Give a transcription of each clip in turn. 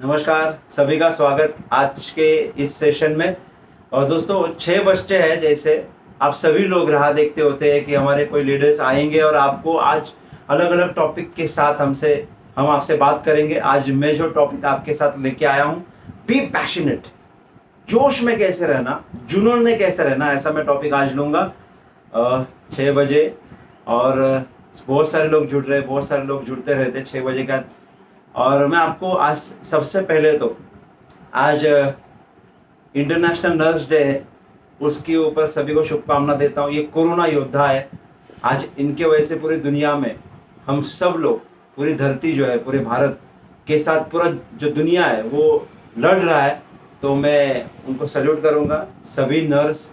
नमस्कार सभी का स्वागत आज के इस सेशन में। और दोस्तों 6 बजते हैं, जैसे आप सभी लोग राह देखते होते हैं कि हमारे कोई लीडर्स आएंगे और आपको आज अलग अलग टॉपिक के साथ हम आपसे बात करेंगे। आज मैं जो टॉपिक आपके साथ लेके आया हूँ, बी पैशनेट, जोश में कैसे रहना, जुनून में कैसे रहना, ऐसा मैं टॉपिक आज लूँगा 6 बजे। और बहुत सारे लोग जुड़ रहे, बहुत सारे लोग जुड़ते रहते 6 बजे का। और मैं आपको आज सबसे पहले तो आज इंटरनेशनल नर्स डे है, उसके ऊपर सभी को शुभकामना देता हूँ। ये कोरोना योद्धा है, आज इनके वजह से पूरी दुनिया में हम सब लोग, पूरी धरती जो है, पूरे भारत के साथ पूरा जो दुनिया है वो लड़ रहा है। तो मैं उनको सल्यूट करूँगा। सभी नर्स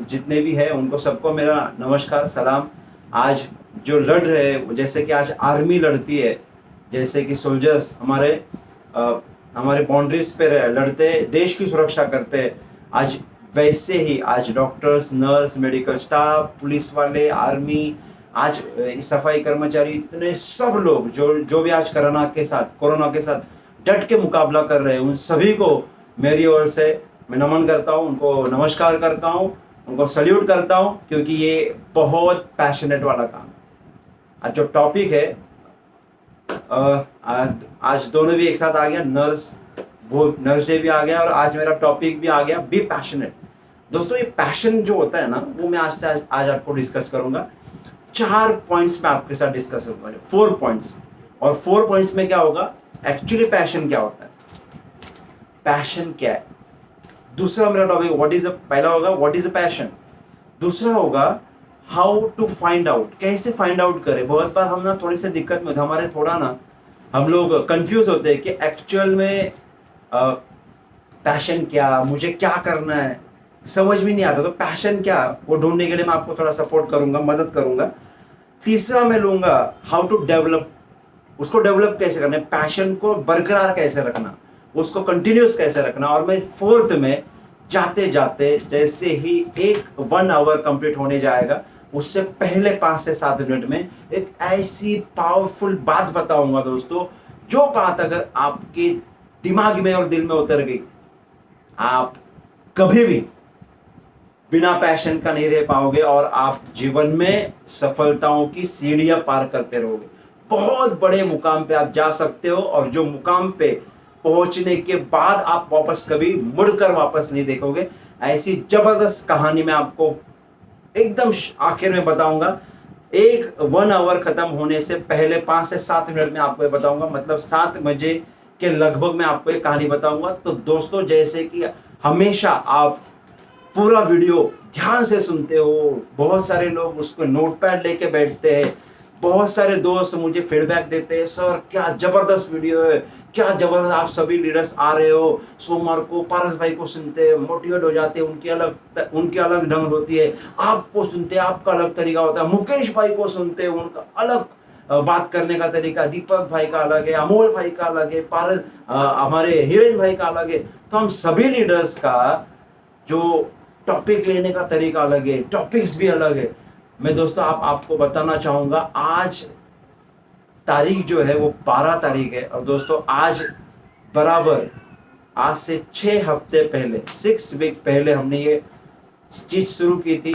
जितने भी हैं उनको सबको मेरा नमस्कार सलाम। आज जो लड़ रहे हैं, जैसे कि आज आर्मी लड़ती है, जैसे कि सोल्जर्स हमारे बाउंड्रीज पे लड़ते देश की सुरक्षा करते हैं, आज वैसे ही आज doctors, nurse, medical staff, police वाले, आर्मी, आज सफाई कर्मचारी, इतने सब लोग जो भी आज कोरोना के साथ डट के मुकाबला कर रहे हैं, उन सभी को मेरी ओर से मैं नमन करता हूँ, उनको नमस्कार करता हूँ, उनको सल्यूट करता हूँ, क्योंकि ये बहुत पैशनेट वाला काम है। आज जो टॉपिक है, आज दोनों भी एक साथ आ गया, नर्स डे भी आ गया और आज मेरा टॉपिक भी आ गया, बी पैशनेट। दोस्तों ये पैशन जो होता है ना, वो मैं आज आपको डिस्कस करूंगा। 4 पॉइंट्स में आपके साथ डिस्कस करूंगा, 4 पॉइंट्स। और 4 पॉइंट्स में क्या होगा, एक्चुअली पैशन क्या होता है, पैशन क्या है। दूसरा मेरा टॉपिक पहला होगा व्हाट इज अ पैशन। दूसरा होगा हाउ टू फाइंड आउट, कैसे फाइंड आउट करें। बहुत बार हम ना थोड़ी सी दिक्कत में हमारे थोड़ा ना हम लोग कंफ्यूज होते हैं कि एक्चुअल में पैशन क्या, मुझे क्या करना है, समझ में नहीं आता। तो पैशन क्या, वो ढूंढने के लिए मैं आपको थोड़ा सपोर्ट करूंगा, मदद करूंगा। तीसरा मैं लूंगा हाउ टू डेवलप, उसको डेवलप कैसे करना है, पैशन को बरकरार कैसे रखना, उसको कंटिन्यूस कैसे रखना। और मैं फोर्थ में जाते जाते जैसे ही 1 आवर कंप्लीट होने जाएगा, उससे पहले 5 से 7 मिनट में एक ऐसी पावरफुल बात बताऊंगा दोस्तों, जो बात अगर आपके दिमाग में और दिल में उतर गई, आप कभी भी बिना पैशन का नहीं रह पाओगे और आप जीवन में सफलताओं की सीढ़ियां पार करते रहोगे। बहुत बड़े मुकाम पे आप जा सकते हो, और जो मुकाम पे पहुंचने के बाद आप वापस कभी मुड़कर वापस नहीं देखोगे। ऐसी जबरदस्त कहानी मैं आपको एकदम आखिर में बताऊंगा। 1 आवर खत्म होने से पहले 5 से 7 मिनट में आपको ये बताऊंगा, मतलब 7 बजे के लगभग मैं आपको एक कहानी बताऊंगा। तो दोस्तों जैसे कि हमेशा आप पूरा वीडियो ध्यान से सुनते हो, बहुत सारे लोग उसको नोटपैड लेके बैठते हैं, बहुत सारे दोस्त मुझे फीडबैक देते हैं, सर क्या जबरदस्त वीडियो है, क्या जबरदस्त, आप सभी लीडर्स आ रहे हो सोमवार को, पारस भाई को सुनते हैं, मोटिवेट हो जाते हैं, उनकी अलग ढंग होती है, आपको सुनते हैं, आपका अलग तरीका होता है, मुकेश भाई को सुनते हैं, उनका अलग बात करने का तरीका, दीपक भाई का अलग है, अमोल भाई का अलग है, पारस हमारे हिरेन भाई का अलग है। तो हम सभी लीडर्स का जो टॉपिक लेने का तरीका अलग है, टॉपिक्स भी अलग है। मैं दोस्तों आपको बताना चाहूंगा, आज तारीख जो है वो 12 तारीख है। और दोस्तों आज बराबर आज से 6 हफ्ते पहले, 6 वीक पहले हमने ये चीज शुरू की थी।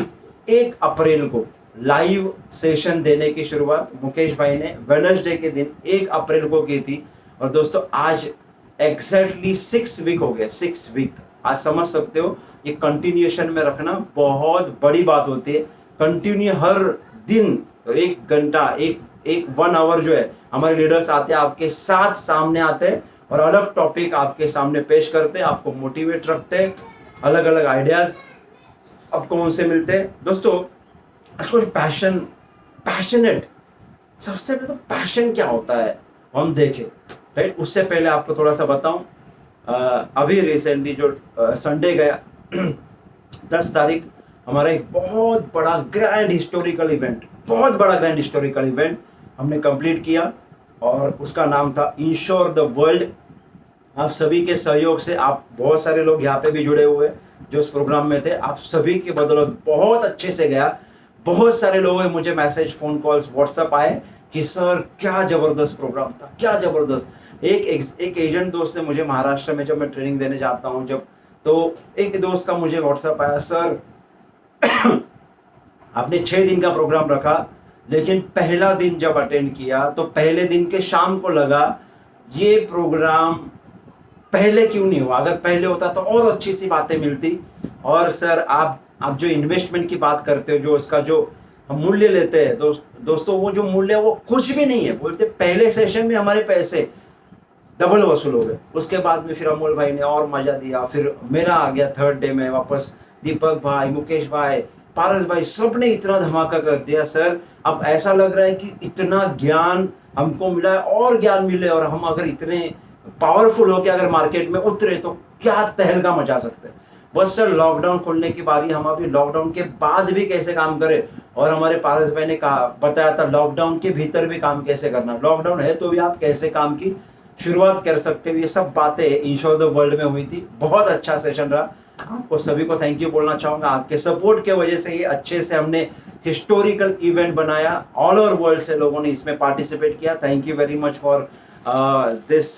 1 अप्रैल को लाइव सेशन देने की शुरुआत मुकेश भाई ने वेडनेसडे के दिन 1 अप्रैल को की थी। और दोस्तों आज एग्जैक्टली 6 वीक हो गए, 6 वीक। आज समझ सकते हो, ये कंटिन्यूएशन में रखना बहुत बड़ी बात होती है। कंटिन्यू हर दिन 1 घंटा, एक 1 आवर जो है, हमारे लीडर्स आते हैं, आपके साथ सामने आते हैं और अलग टॉपिक आपके सामने पेश करते हैं, आपको मोटिवेट रखते हैं, अलग अलग आइडियाज आपको उनसे मिलते हैं। दोस्तों कुछ पैशनेट, सबसे पहले तो पैशन क्या होता है हम देखें, राइट। उससे पहले आपको थोड़ा सा बताऊं, अभी रिसेंटली जो संडे गया 10 तारीख, हमारा एक बहुत बड़ा ग्रैंड हिस्टोरिकल इवेंट, बहुत बड़ा ग्रैंड हिस्टोरिकल इवेंट हमने कंप्लीट किया, और उसका नाम था इंश्योर द वर्ल्ड। आप सभी के सहयोग से, आप बहुत सारे लोग यहाँ पे भी जुड़े हुए जो उस प्रोग्राम में थे, आप सभी की बदौलत बहुत अच्छे से गया। बहुत सारे लोगों ने मुझे मैसेज, फ़ोन कॉल्स, व्हाट्सएप आए कि सर क्या जबरदस्त प्रोग्राम था, क्या जबरदस्त। एक एजेंट दोस्त ने मुझे महाराष्ट्र में जब मैं ट्रेनिंग देने जाता हूँ जब, तो एक दोस्त का मुझे व्हाट्सएप आया, सर आपने 6 दिन का प्रोग्राम रखा, लेकिन पहला दिन जब अटेंड किया तो पहले दिन के शाम को लगा ये प्रोग्राम पहले क्यों नहीं हुआ, अगर पहले होता तो और अच्छी सी बातें मिलती। और सर आप जो इन्वेस्टमेंट की बात करते हो, जो उसका जो हम मूल्य लेते हैं दोस्तों, वो जो मूल्य वो कुछ भी नहीं है। बोलते पहले सेशन में हमारे पैसे डबल वसूल हो गए। उसके बाद में फिर अमोल भाई ने और मजा दिया, फिर मेरा आ गया थर्ड डे में वापस, दीपक भाई, मुकेश भाई, पारस भाई, सब ने इतना धमाका कर दिया सर। अब ऐसा लग रहा है कि इतना ज्ञान हमको मिला है और ज्ञान मिले, और हम अगर इतने पावरफुल हो के अगर मार्केट में उतरे तो क्या तहलका मचा सकते हैं। बस सर लॉकडाउन खोलने की बारी, हम अभी लॉकडाउन के बाद भी कैसे काम करें, और हमारे पारस भाई ने कहा बताया था लॉकडाउन के भीतर भी काम कैसे करना, लॉकडाउन है तो भी आप कैसे काम की शुरुआत कर सकते हो। ये सब बातें इंश्योर द वर्ल्ड में हुई थी। बहुत अच्छा सेशन रहा। आपको सभी को थैंक यू बोलना चाहूंगा, आपके सपोर्ट के वजह से ये अच्छे से हमने हिस्टोरिकल इवेंट बनाया। ऑल ओवर वर्ल्ड से लोगों ने इसमें पार्टिसिपेट किया। Thank you very much for this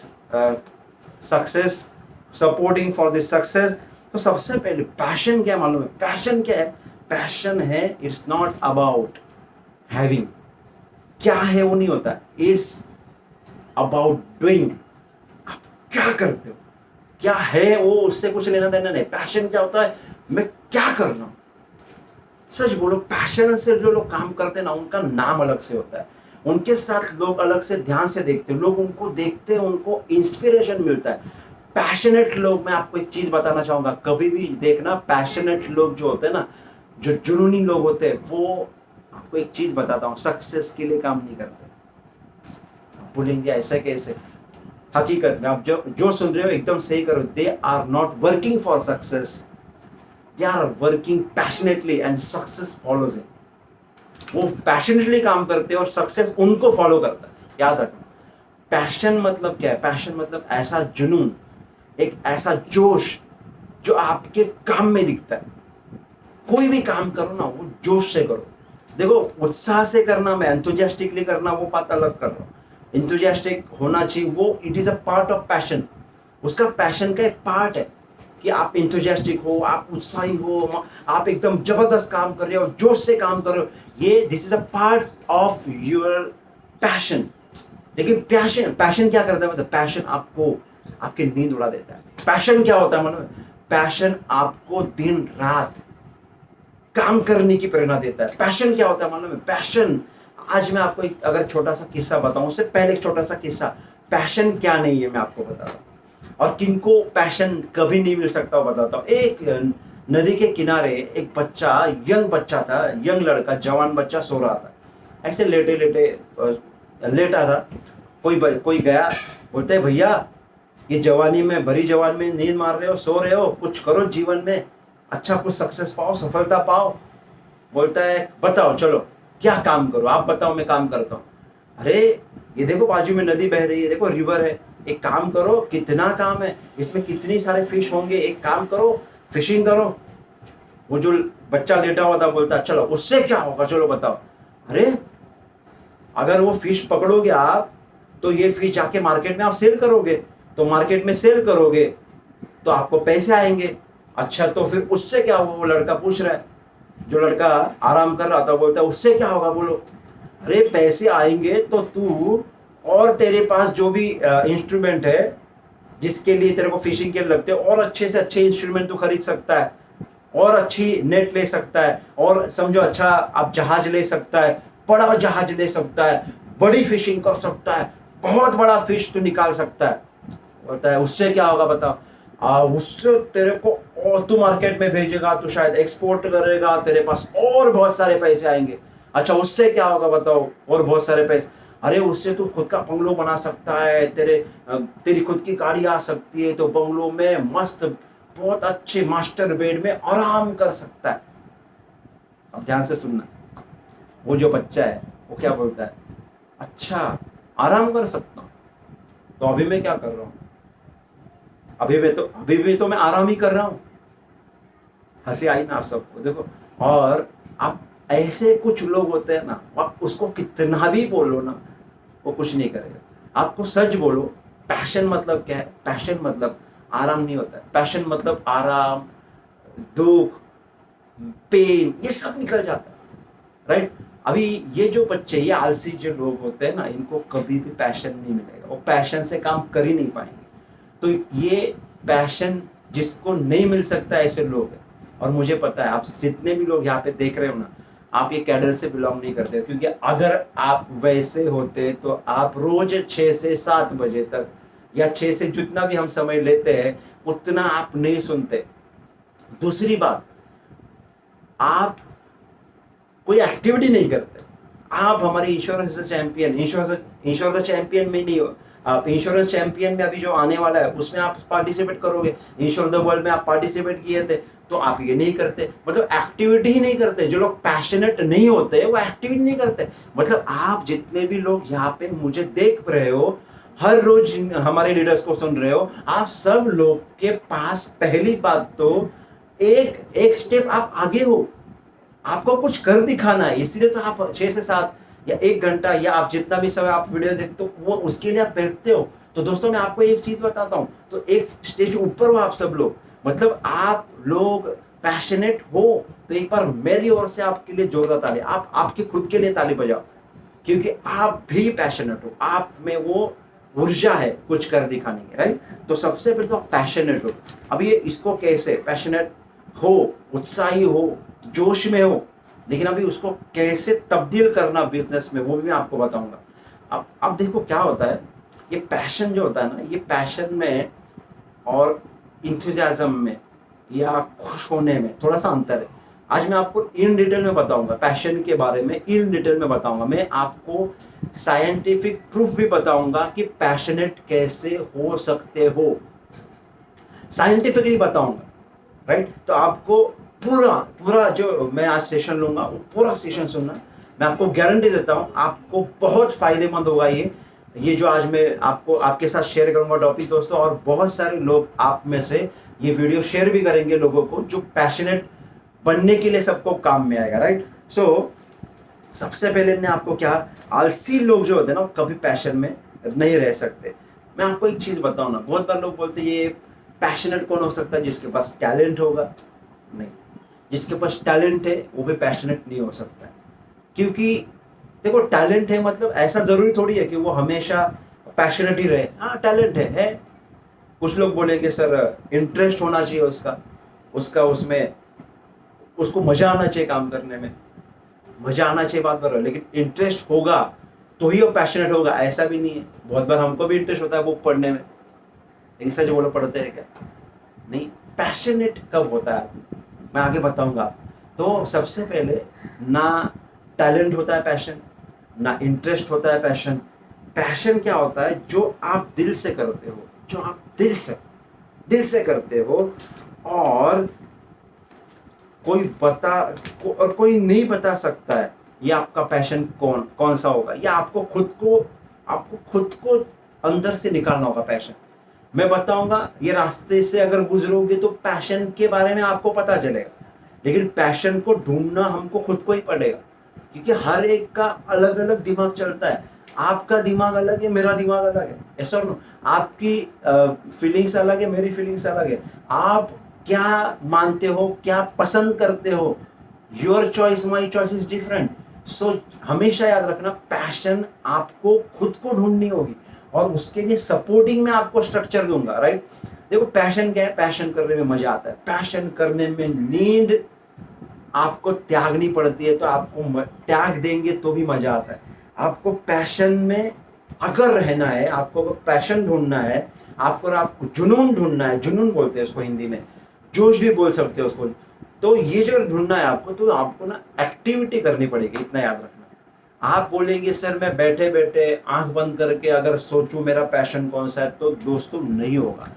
success, supporting for this success. तो सबसे पहले पैशन क्या मालूम है? पैशन क्या है? पैशन है, इट्स नॉट अबाउट हैविंग, क्या है वो नहीं होता, इट्स अबाउट डूइंग। आप क्या करते हो, क्या है वो, उससे कुछ लेना देना नहीं। पैशन क्या होता है? मैं क्या कर रहा हूं। सच बोलो, पैशन से जो लोग काम करते हैं ना, उनका नाम अलग से होता है। उनके साथ लोग अलग से ध्यान से देखते हैं, लोग उनको देखते हैं, उनको इंस्पिरेशन मिलता है। पैशनेट लोग, मैं आपको एक चीज बताना चाहूंगा, कभी भी देखना पैशनेट लोग जो होते हैं ना, जो जुनूनी लोग होते हैं, वो आपको एक चीज बताता हूँ, सक्सेस के लिए काम नहीं करते। आप बोलेंगे ऐसा कैसे? हकीकत में आप जो सुन रहे हो एकदम सही करो। They are not working for success, they are working passionately and success follows it. वो पैशनेटली काम करते हैं और सक्सेस उनको फॉलो करता है। याद रखना, पैशन मतलब क्या है? पैशन मतलब ऐसा जुनून, एक ऐसा जोश जो आपके काम में दिखता है। कोई भी काम करो ना, वो जोश से करो। देखो, उत्साह से करना, मैं एंथुजियास्टिकली करना, वो बात अलग कर रहा हूँ। इंथुजियास्टिक होना चाहिए, वो it is a part of passion. उसका पैशन का एक पार्ट है कि आप इंथुजियास्टिक हो, आप उत्साही हो, आप एकदम जबरदस्त काम कर रहे हो, जोश से काम कर रहे हो, ये this is a part of your passion. लेकिन पैशन पैशन क्या करता है? मतलब पैशन आपको आपकी नींद उड़ा देता है। पैशन क्या होता है? मतलब पैशन आपको दिन रात काम करने की प्रेरणा देता है। पैशन क्या होता है मालूम है? पैशन, आज मैं आपको एक अगर छोटा सा किस्सा बताऊं, उससे पहले एक छोटा सा किस्सा, पैशन क्या नहीं है मैं आपको बताता हूँ, और किनको पैशन कभी नहीं मिल सकता वो बताता हूँ। एक नदी के किनारे एक बच्चा, यंग बच्चा था, यंग लड़का, जवान बच्चा सो रहा था। ऐसे लेटे लेटे लेटा था। कोई गया, बोलते है भैया ये जवानी में, भरी जवान में नींद मार रहे हो, सो रहे हो, कुछ करो जीवन में, अच्छा कुछ सक्सेस पाओ, सफलता पाओ। बोलता है बताओ, चलो क्या काम करो, आप बताओ, मैं काम करता हूँ। अरे ये देखो बाजू में नदी बह रही है, देखो रिवर है, एक काम करो, कितना काम है इसमें, कितनी सारे फिश होंगे, एक काम करो फिशिंग करो। वो जो बच्चा लेटा हुआ था बोलता चलो उससे क्या होगा, चलो बताओ। अरे अगर वो फिश पकड़ोगे आप, तो ये फिश जाके मार्केट में आप सेल करोगे, तो मार्केट में सेल करोगे तो आपको पैसे आएंगे। अच्छा तो फिर उससे क्या होगा? वो लड़का पूछ रहा है, जो लड़का आराम कर रहा था बोलता है उससे क्या होगा, बोलो। अरे पैसे आएंगे तो तू और तेरे पास जो भी इंस्ट्रूमेंट है जिसके लिए तेरे को फिशिंग के लिए लगते हैं, और अच्छे से अच्छे इंस्ट्रूमेंट तू खरीद सकता है, और अच्छी नेट ले सकता है, और समझो अच्छा आप जहाज ले सकता है, बड़ा जहाज ले सकता है, बड़ी फिशिंग कर सकता है, बहुत बड़ा फिश तू निकाल सकता है। बोलता है उससे क्या होगा बताओ। उससे तेरे को, और तू मार्केट में भेजेगा, तू शायद एक्सपोर्ट करेगा, तेरे पास और बहुत सारे पैसे आएंगे। अच्छा उससे क्या होगा बताओ, और बहुत सारे पैसे। अरे उससे तू खुद का बंगलो बना सकता है, तेरी खुद की गाड़ी आ सकती है, तो बंगलो में मस्त बहुत अच्छे मास्टर बेड में आराम कर सकता है। अब ध्यान से सुनना, वो जो बच्चा है वो क्या बोलता है, अच्छा आराम कर सकता हूँ, तो अभी मैं क्या कर रहा हूँ, अभी भी तो मैं आराम ही कर रहा हूँ। हंसी आई ना आप सबको? देखो, और आप ऐसे कुछ लोग होते हैं ना, आप उसको कितना भी बोलो ना, वो कुछ नहीं करेगा। आपको सच बोलो, पैशन मतलब क्या है? पैशन मतलब आराम नहीं होता है। पैशन मतलब आराम, दुख, पेन, ये सब निकल जाता है, राइट। अभी ये जो बच्चे, ये आलसी जो लोग होते हैं ना, इनको कभी भी पैशन नहीं मिलेगा, वो पैशन से काम कर ही नहीं पाएंगे। तो ये पैशन जिसको नहीं मिल सकता, ऐसे लोग हैं। और मुझे पता है आप जितने भी लोग यहाँ पे देख रहे हो ना, आप ये कैडर से बिलोंग नहीं करते, क्योंकि अगर आप वैसे होते तो आप रोज 6 से 7 बजे तक या 6 से जितना भी हम समय लेते हैं उतना आप नहीं सुनते। दूसरी बात, आप कोई एक्टिविटी नहीं करते। आप हमारे इंश्योरेंस चैंपियन, इंश्योरेंस चैंपियन में नहीं हो आप, इंश्योरेंस चैंपियन में अभी जो आने वाला है उसमें आप पार्टिसिपेट करोगे। इंश्योर द वर्ल्ड में आप पार्टिसिपेट किए थे, तो आप ये नहीं करते, मतलब एक्टिविटी ही नहीं करते। जो लोग पैशनेट नहीं होते वो एक्टिविटी नहीं करते। मतलब आप जितने भी लोग यहाँ पे मुझे देख रहे हो, हर रोज हमारे लीडर्स को सुन रहे हो, आप सब लोग के पास पहली बात तो एक एक स्टेप आप आगे हो। आपको कुछ कर दिखाना है, इसीलिए तो आप 6 से 7 या 1 घंटा या आप जितना भी समय आप वीडियो देखते हो वो उसके लिए आप बैठते हो। तो दोस्तों मैं आपको एक चीज बताता हूँ, तो एक स्टेज ऊपर हो आप सब लोग, मतलब आप लोग पैशनेट हो। तो एक बार मेरी ओर से आपके लिए जोरदार ताली, आप आपके खुद के लिए ताली बजाओ, क्योंकि आप भी पैशनेट हो, आप में वो ऊर्जा है कुछ कर दिखाने की, राइट। तो सबसे पहले तो आप पैशनेट हो। अब ये इसको कैसे पैशनेट हो, उत्साही हो, जोश में हो, लेकिन अभी उसको कैसे तब्दील करना बिजनेस में, वो भी मैं आपको बताऊंगा। अब देखो क्या होता है, ये पैशन जो होता है ना, ये पैशन में और इंथुजियाज्म में या खुश होने में थोड़ा सा अंतर है। आज मैं आपको इन डिटेल में बताऊंगा, पैशन के बारे में इन डिटेल में बताऊंगा। मैं आपको साइंटिफिक प्रूफ भी बताऊंगा कि पैशनेट कैसे हो सकते हो, साइंटिफिकली बताऊंगा, राइट। तो आपको पूरा पूरा जो मैं आज सेशन लूंगा वो पूरा सेशन सुनना, मैं आपको गारंटी देता हूं आपको बहुत फायदेमंद होगा। ये जो आज मैं आपको आपके साथ शेयर करूंगा टॉपिक दोस्तों, और बहुत सारे लोग आप में से ये वीडियो शेयर भी करेंगे लोगों को, जो पैशनेट बनने के लिए सबको काम में आएगा, राइट। सो सबसे पहले ने आपको क्या, आलसी लोग जो होते हैं ना वो कभी पैशन में नहीं रह सकते। मैं आपको एक चीज बताऊं ना, बहुत बार लोग बोलते हैं ये पैशनेट कौन हो सकता है, जिसके पास टैलेंट होगा। नहीं, जिसके पास टैलेंट है वो भी पैशनेट नहीं हो सकता है। क्योंकि देखो टैलेंट है मतलब ऐसा जरूरी थोड़ी है कि वो हमेशा पैशनेट ही रहे। हाँ टैलेंट है। कुछ लोग बोलेंगे सर इंटरेस्ट होना चाहिए उसका उसका उसमें उसको मजा आना चाहिए काम करने में, मजा आना चाहिए बात कर रहा है, लेकिन इंटरेस्ट होगा तो ही वो पैशनेट होगा, ऐसा भी नहीं है। बहुत बार हमको भी इंटरेस्ट होता है बुक पढ़ने में, लेकिन सच बोलो पढ़ते हैं क्या? नहीं। पैशनेट कब होता है मैं आगे बताऊंगा। तो सबसे पहले ना टैलेंट होता है पैशन, ना इंटरेस्ट होता है पैशन। पैशन क्या होता है? जो आप दिल से करते हो, जो आप दिल से करते हो, और कोई नहीं बता सकता है ये आपका पैशन कौन सा होगा। या आपको खुद को अंदर से निकालना होगा पैशन। मैं बताऊंगा, ये रास्ते से अगर गुजरोगे तो पैशन के बारे में आपको पता चलेगा, लेकिन पैशन को ढूंढना हमको खुद को ही पड़ेगा, क्योंकि हर एक का अलग अलग दिमाग चलता है। आपका दिमाग अलग है, मेरा दिमाग अलग है, ऐसा नो। आपकी फीलिंग्स अलग है, मेरी फीलिंग्स अलग है। आप क्या मानते हो, क्या पसंद करते हो, your choice my choice is different. So हमेशा याद रखना, पैशन आपको खुद को ढूंढनी होगी, और उसके लिए सपोर्टिंग में आपको स्ट्रक्चर दूंगा, राइट। देखो पैशन क्या है? पैशन करने में मजा आता है, पैशन करने में नींद आपको त्यागनी पड़ती है, तो आपको त्याग देंगे तो भी मजा आता है। आपको पैशन में अगर रहना है, आपको पैशन ढूंढना है, आपको जुनून ढूंढना है, जुनून बोलते हैं उसको हिंदी में, जोश भी बोल सकते हो उसको। तो ये जो ढूंढना है आपको, तो आपको ना एक्टिविटी करनी पड़ेगी, इतना याद रखना। आप बोलेंगे सर मैं बैठे बैठे आंख बंद करके अगर सोचूं मेरा पैशन कौन सा है, तो दोस्तों नहीं होगा।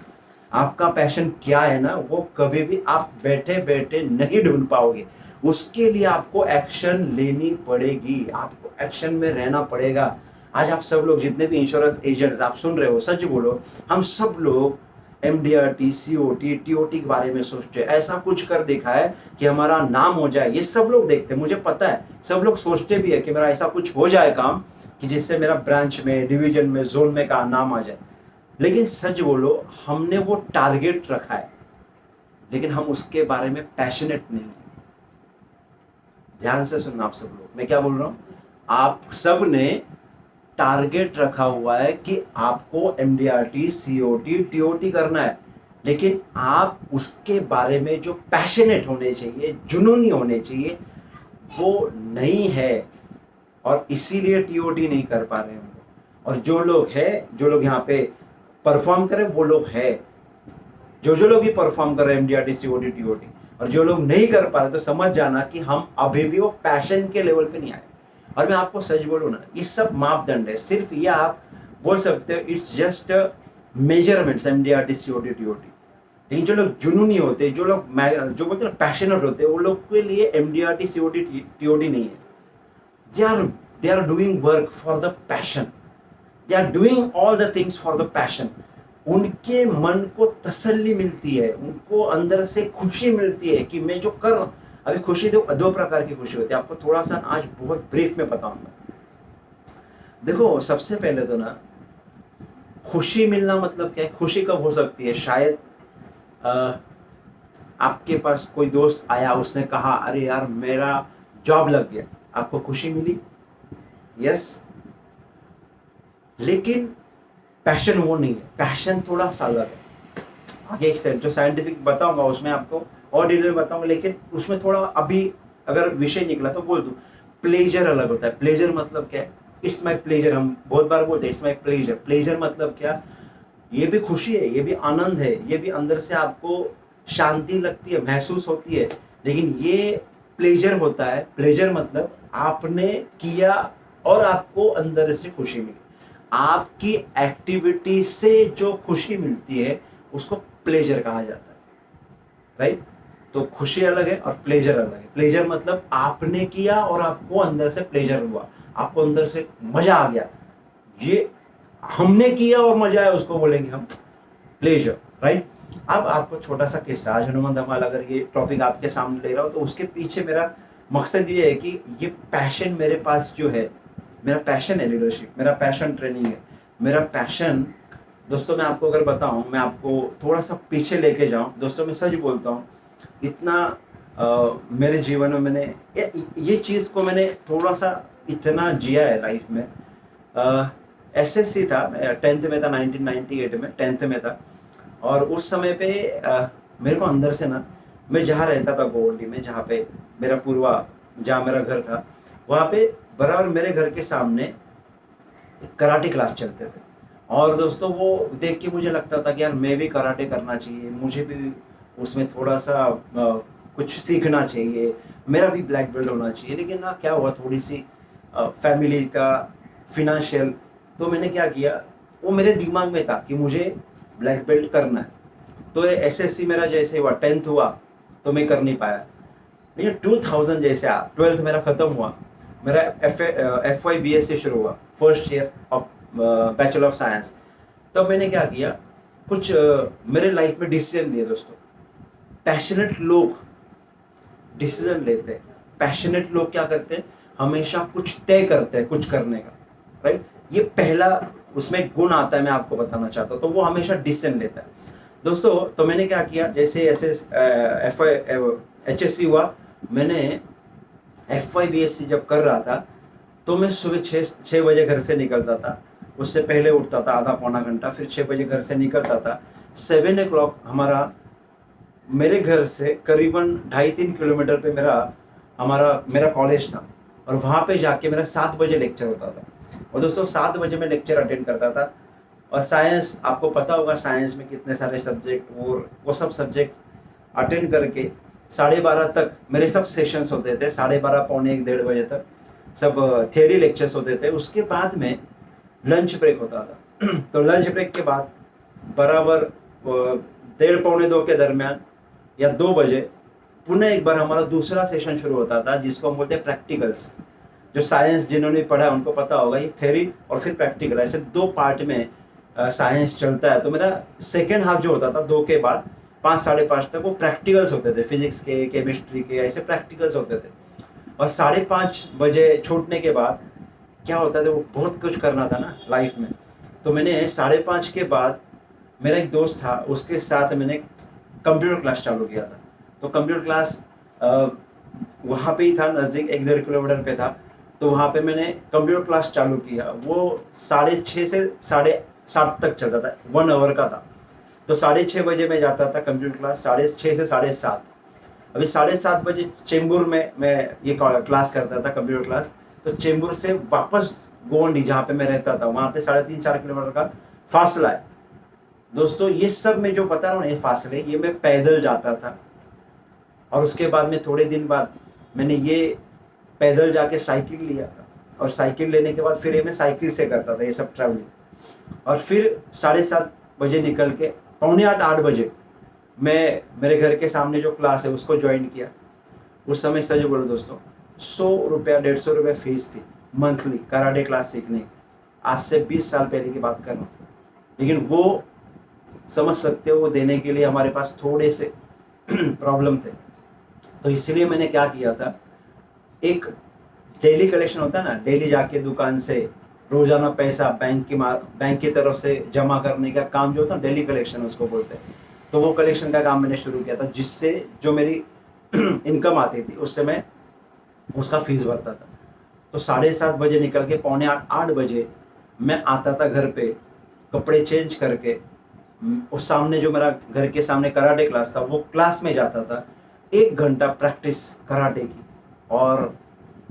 आपका पैशन क्या है ना, वो कभी भी आप बैठे बैठे नहीं ढूंढ पाओगे। उसके लिए आपको एक्शन लेनी पड़ेगी, आपको एक्शन में रहना पड़ेगा। आज आप सब लोग जितने भी इंश्योरेंस एजेंट्स आप सुन रहे हो, सच बोलो, हम सब लोग MDRT, COT, TOT के बारे में सोचते हैं, ऐसा कुछ कर देखा है कि हमारा नाम हो जाए। ये सब लोग देखते हैं, मुझे पता है, सब लोग सोचते भी है कि मेरा ऐसा कुछ हो जाए काम, कि जिससे मेरा ब्रांच में, डिवीजन में, जोन में का नाम आ जाए। लेकिन सच बोलो, हमने वो टारगेट रखा है, लेकिन हम उसके बारे में पैशनेट नहीं है। ध्यान से सुनना आप सब लोग, मैं क्या बोल रहा हूँ। आप सब ने टारगेट रखा हुआ है कि आपको एमडीआरटी, सीओटी, टीओटी करना है, लेकिन आप उसके बारे में जो पैशनेट होने चाहिए, जुनूनी होने चाहिए, वो नहीं है, और इसीलिए टीओटी नहीं कर पा रहे हम लोग। और जो लोग हैं, जो लोग यहाँ पे परफॉर्म करें, वो लोग हैं, जो लोग भी परफॉर्म कर रहे हैं एमडीआरटी, सीओटी, टीओटी, और जो लोग नहीं कर पा रहे, तो समझ जाना कि हम अभी भी वो पैशन के लेवल पे नहीं आए। और मैं आपको सच बोलूँ ना, ये सब मापदंड है, सिर्फ ये आप बोल सकते हो it's just measurements, MDRT, COT, TOT. लेकिन जो लोग जुनूनी होते हैं, जो बोलते हैं पैशनेट होते हैं, वो लोग के लिए एमडीआरटी, सीओटी, टीओटी नहीं है। They are doing work for the passion, they are doing all the things for the passion. उनके मन को तसल्ली मिलती है, उनको अंदर से खुशी मिलती है कि मैं जो कर रहा हूँ। अभी खुशी दो प्रकार की खुशी होती है, आपको थोड़ा सा आज बहुत ब्रीफ में बताऊंगा। देखो, सबसे पहले तो ना, खुशी मिलना मतलब क्या है? खुशी कब हो सकती है? शायद आपके पास कोई दोस्त आया, उसने कहा अरे यार मेरा जॉब लग गया, आपको खुशी मिली, यस। लेकिन पैशन वो नहीं है, पैशन थोड़ा सा अलग है। आगे एक जो साइंटिफिक बताऊंगा उसमें आपको और डिटेल में बताऊंगा, लेकिन उसमें थोड़ा अभी अगर विषय निकला तो बोल दूं। प्लेजर अलग होता है। प्लेजर मतलब क्या है? इट्स माई प्लेजर, हम बहुत बार बोलते हैं इट्स माई प्लेजर। प्लेजर मतलब क्या? ये भी खुशी है, ये भी आनंद है, ये भी अंदर से आपको शांति लगती है, महसूस होती है, लेकिन ये प्लेजर होता है। प्लेजर मतलब आपने किया और आपको अंदर से खुशी मिली, आपकी एक्टिविटी से जो खुशी मिलती है उसको प्लेजर कहा जाता है, राइट। तो खुशी अलग है और प्लेजर अलग है। प्लेजर मतलब आपने किया और आपको अंदर से प्लेजर हुआ, आपको अंदर से मजा आ गया, ये हमने किया और मजा आया, उसको बोलेंगे हम प्लेजर, राइट। अब आपको छोटा सा किस्सा, आज हनुमान धमाल अगर ये टॉपिक आपके सामने ले रहा हूं तो उसके पीछे मेरा मकसद ये है कि ये पैशन मेरे पास जो है, मेरा पैशन है लीडरशिप, मेरा पैशन ट्रेनिंग है, मेरा पैशन। दोस्तों मैं आपको अगर बताऊं, मैं आपको थोड़ा सा पीछे लेके जाऊं, दोस्तों मैं सच बोलता हूं, इतना मेरे जीवन में मैंने ये चीज़ को मैंने थोड़ा सा इतना जिया है लाइफ में। एसएससी था, मैं 10th में था, 1998 में 10th में था। और उस समय पे मेरे को अंदर से ना, मैं जहाँ रहता था गोवंडी में, जहाँ पे मेरा पूर्वा, जहाँ मेरा घर था, वहाँ पे बराबर मेरे घर के सामने कराटे क्लास चलते थे। और दोस्तों वो देख के मुझे लगता था कि यार मैं भी कराटे करना चाहिए, मुझे भी उसमें थोड़ा सा कुछ सीखना चाहिए, मेरा भी ब्लैक बेल्ट होना चाहिए। लेकिन ना क्या हुआ, थोड़ी सी फैमिली का फिनेंशियल, तो मैंने क्या किया, वो मेरे दिमाग में था कि मुझे ब्लैक बेल्ट करना है। तो एसएससी मेरा जैसे हुआ, 10th हुआ तो मैं कर नहीं पाया। लेकिन 2000 जैसे 12th मेरा ख़त्म हुआ, मेरा FY BSc शुरू हुआ, first year of bachelor of science. तब मैंने क्या किया, कुछ मेरे लाइफ में डिसीजन लिए दोस्तों। पैशनेट लोग डिसीजन लेते हैं, पैशनेट लोग क्या करते हैं, हमेशा कुछ तय करते हैं कुछ करने का, राइट। ये पहला उसमें गुण आता है, मैं आपको बताना चाहता हूँ। तो वो हमेशा डिसीजन लेता है दोस्तों। तो मैंने क्या किया, जैसे HSC हुआ, मैंने FY BSc जब कर रहा था तो मैं सुबह 6 बजे घर से निकलता था। उससे पहले उठता था आधा पौना घंटा, फिर 6 बजे घर से निकलता था। 7 o'clock हमारा, मेरे घर से करीबन 2.5-3 किलोमीटर पे मेरा कॉलेज था, और वहाँ पे जाके मेरा 7 बजे लेक्चर होता था। और दोस्तों 7 बजे मैं लेक्चर अटेंड करता था। और साइंस, आपको पता होगा साइंस में कितने सारे सब्जेक्ट, और वो सब सब्जेक्ट अटेंड करके 12:30 तक मेरे सब सेशंस होते थे। 12:30 पौने 1 डेढ़ बजे तक सब थियरी लेक्चर्स होते थे। उसके बाद में लंच ब्रेक होता था। तो लंच ब्रेक के बाद बराबर 1:30 पौने 2 के दरमियान या 2 बजे पुनः एक बार हमारा दूसरा सेशन शुरू होता था, जिसको हम बोलते हैं प्रैक्टिकल्स। जो साइंस जिन्होंने पढ़ा है उनको पता होगा, ये थ्योरी और फिर प्रैक्टिकल, ऐसे 2 पार्ट में साइंस चलता है। तो मेरा सेकेंड हाफ जो होता था 2 के बाद 5 साढ़े 5 तक वो प्रैक्टिकल्स होते थे, फिजिक्स के, केमिस्ट्री के, ऐसे प्रैक्टिकल्स होते थे। और 5:30 बजे छूटने के बाद क्या होता था, वो बहुत कुछ करना था ना लाइफ में। तो मैंने 5:30 के बाद, मेरा एक दोस्त था, उसके साथ मैंने कंप्यूटर क्लास चालू किया था। तो कंप्यूटर क्लास वहाँ पे ही था, नज़दीक 1-1.5 किलोमीटर पे था। तो वहाँ पे मैंने कंप्यूटर क्लास चालू किया। वो 6:30 से 7:30 तक चलता था, 1 आवर का था। तो 6:30 बजे मैं जाता था कंप्यूटर क्लास, 6:30 से 7:30। अभी 7:30 बजे चेंबूर में मैं ये क्लास करता था, कंप्यूटर क्लास। तो चेंबूर से वापस गोंडी, जहाँ पे मैं रहता था, वहाँ पे 3.5-4 किलोमीटर का फासला है। दोस्तों ये सब मैं जो बता रहा हूँ ना, ये फासले, ये मैं पैदल जाता था। और उसके बाद में थोड़े दिन बाद मैंने ये पैदल जाके साइकिल लिया। और साइकिल लेने के बाद फिर ये मैं साइकिल से करता था ये सब ट्रैवलिंग। और फिर 7:30 बजे निकल के 7:45-8 बजे मैं मेरे घर के सामने जो क्लास है उसको ज्वाइन किया। उस समय सच बोलो दोस्तों, 100 रुपया 150 रुपये फीस थी मंथली कराटे क्लास सीखने की। आज से 20 साल पहले की बात कर रहा हूँ। लेकिन वो, समझ सकते हो, वो देने के लिए हमारे पास थोड़े से प्रॉब्लम थे। तो इसलिए मैंने क्या किया था, एक डेली कलेक्शन होता है ना, डेली जाके दुकान से रोजाना पैसा बैंक की तरफ से जमा करने का काम जो होता है, डेली कलेक्शन उसको बोलते हैं। तो वो कलेक्शन का काम मैंने शुरू किया था, जिससे जो मेरी इनकम आती थी उससे मैं उसका फीस भरता था। तो 7:30 बजे निकल के 7:45-8 बजे मैं आता था घर पे, कपड़े चेंज करके। उस सामने जो मेरा घर के सामने कराटे क्लास था, वो क्लास में जाता था। 1 घंटा प्रैक्टिस कराटे की। और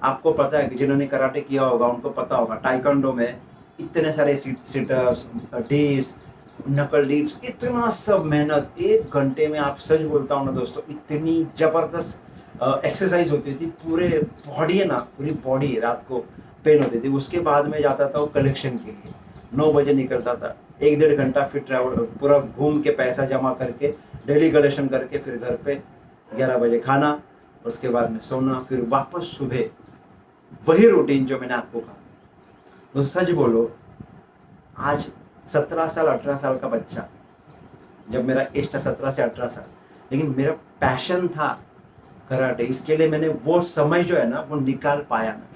आपको पता है कि जिन्होंने कराटे किया होगा उनको पता होगा, टाइकोंडो में इतने सारे सिटअप्स, डिप्स, नकल डिप्स, इतना सब मेहनत 1 घंटे में। आप सच बोलता हूँ ना दोस्तों, इतनी जबरदस्त एक्सरसाइज होती थी, पूरे बॉडी है ना, पूरी बॉडी रात को पेन होती थी। उसके बाद में जाता था वो कलेक्शन के लिए, 9 बजे निकलता था, 1-1.5 घंटा फिर ट्रैवल पूरा घूम के पैसा जमा करके डेली कलेक्शन करके फिर घर पे 11 बजे खाना, उसके बाद में सोना, फिर वापस सुबह वही रूटीन जो मैंने आपको कहा। तो सच बोलो, आज 17 साल 18 साल का बच्चा, जब मेरा एज था 17 से 18 साल, लेकिन मेरा पैशन था कराटे। इसके लिए मैंने वो समय जो है ना वो निकाल पाया ना।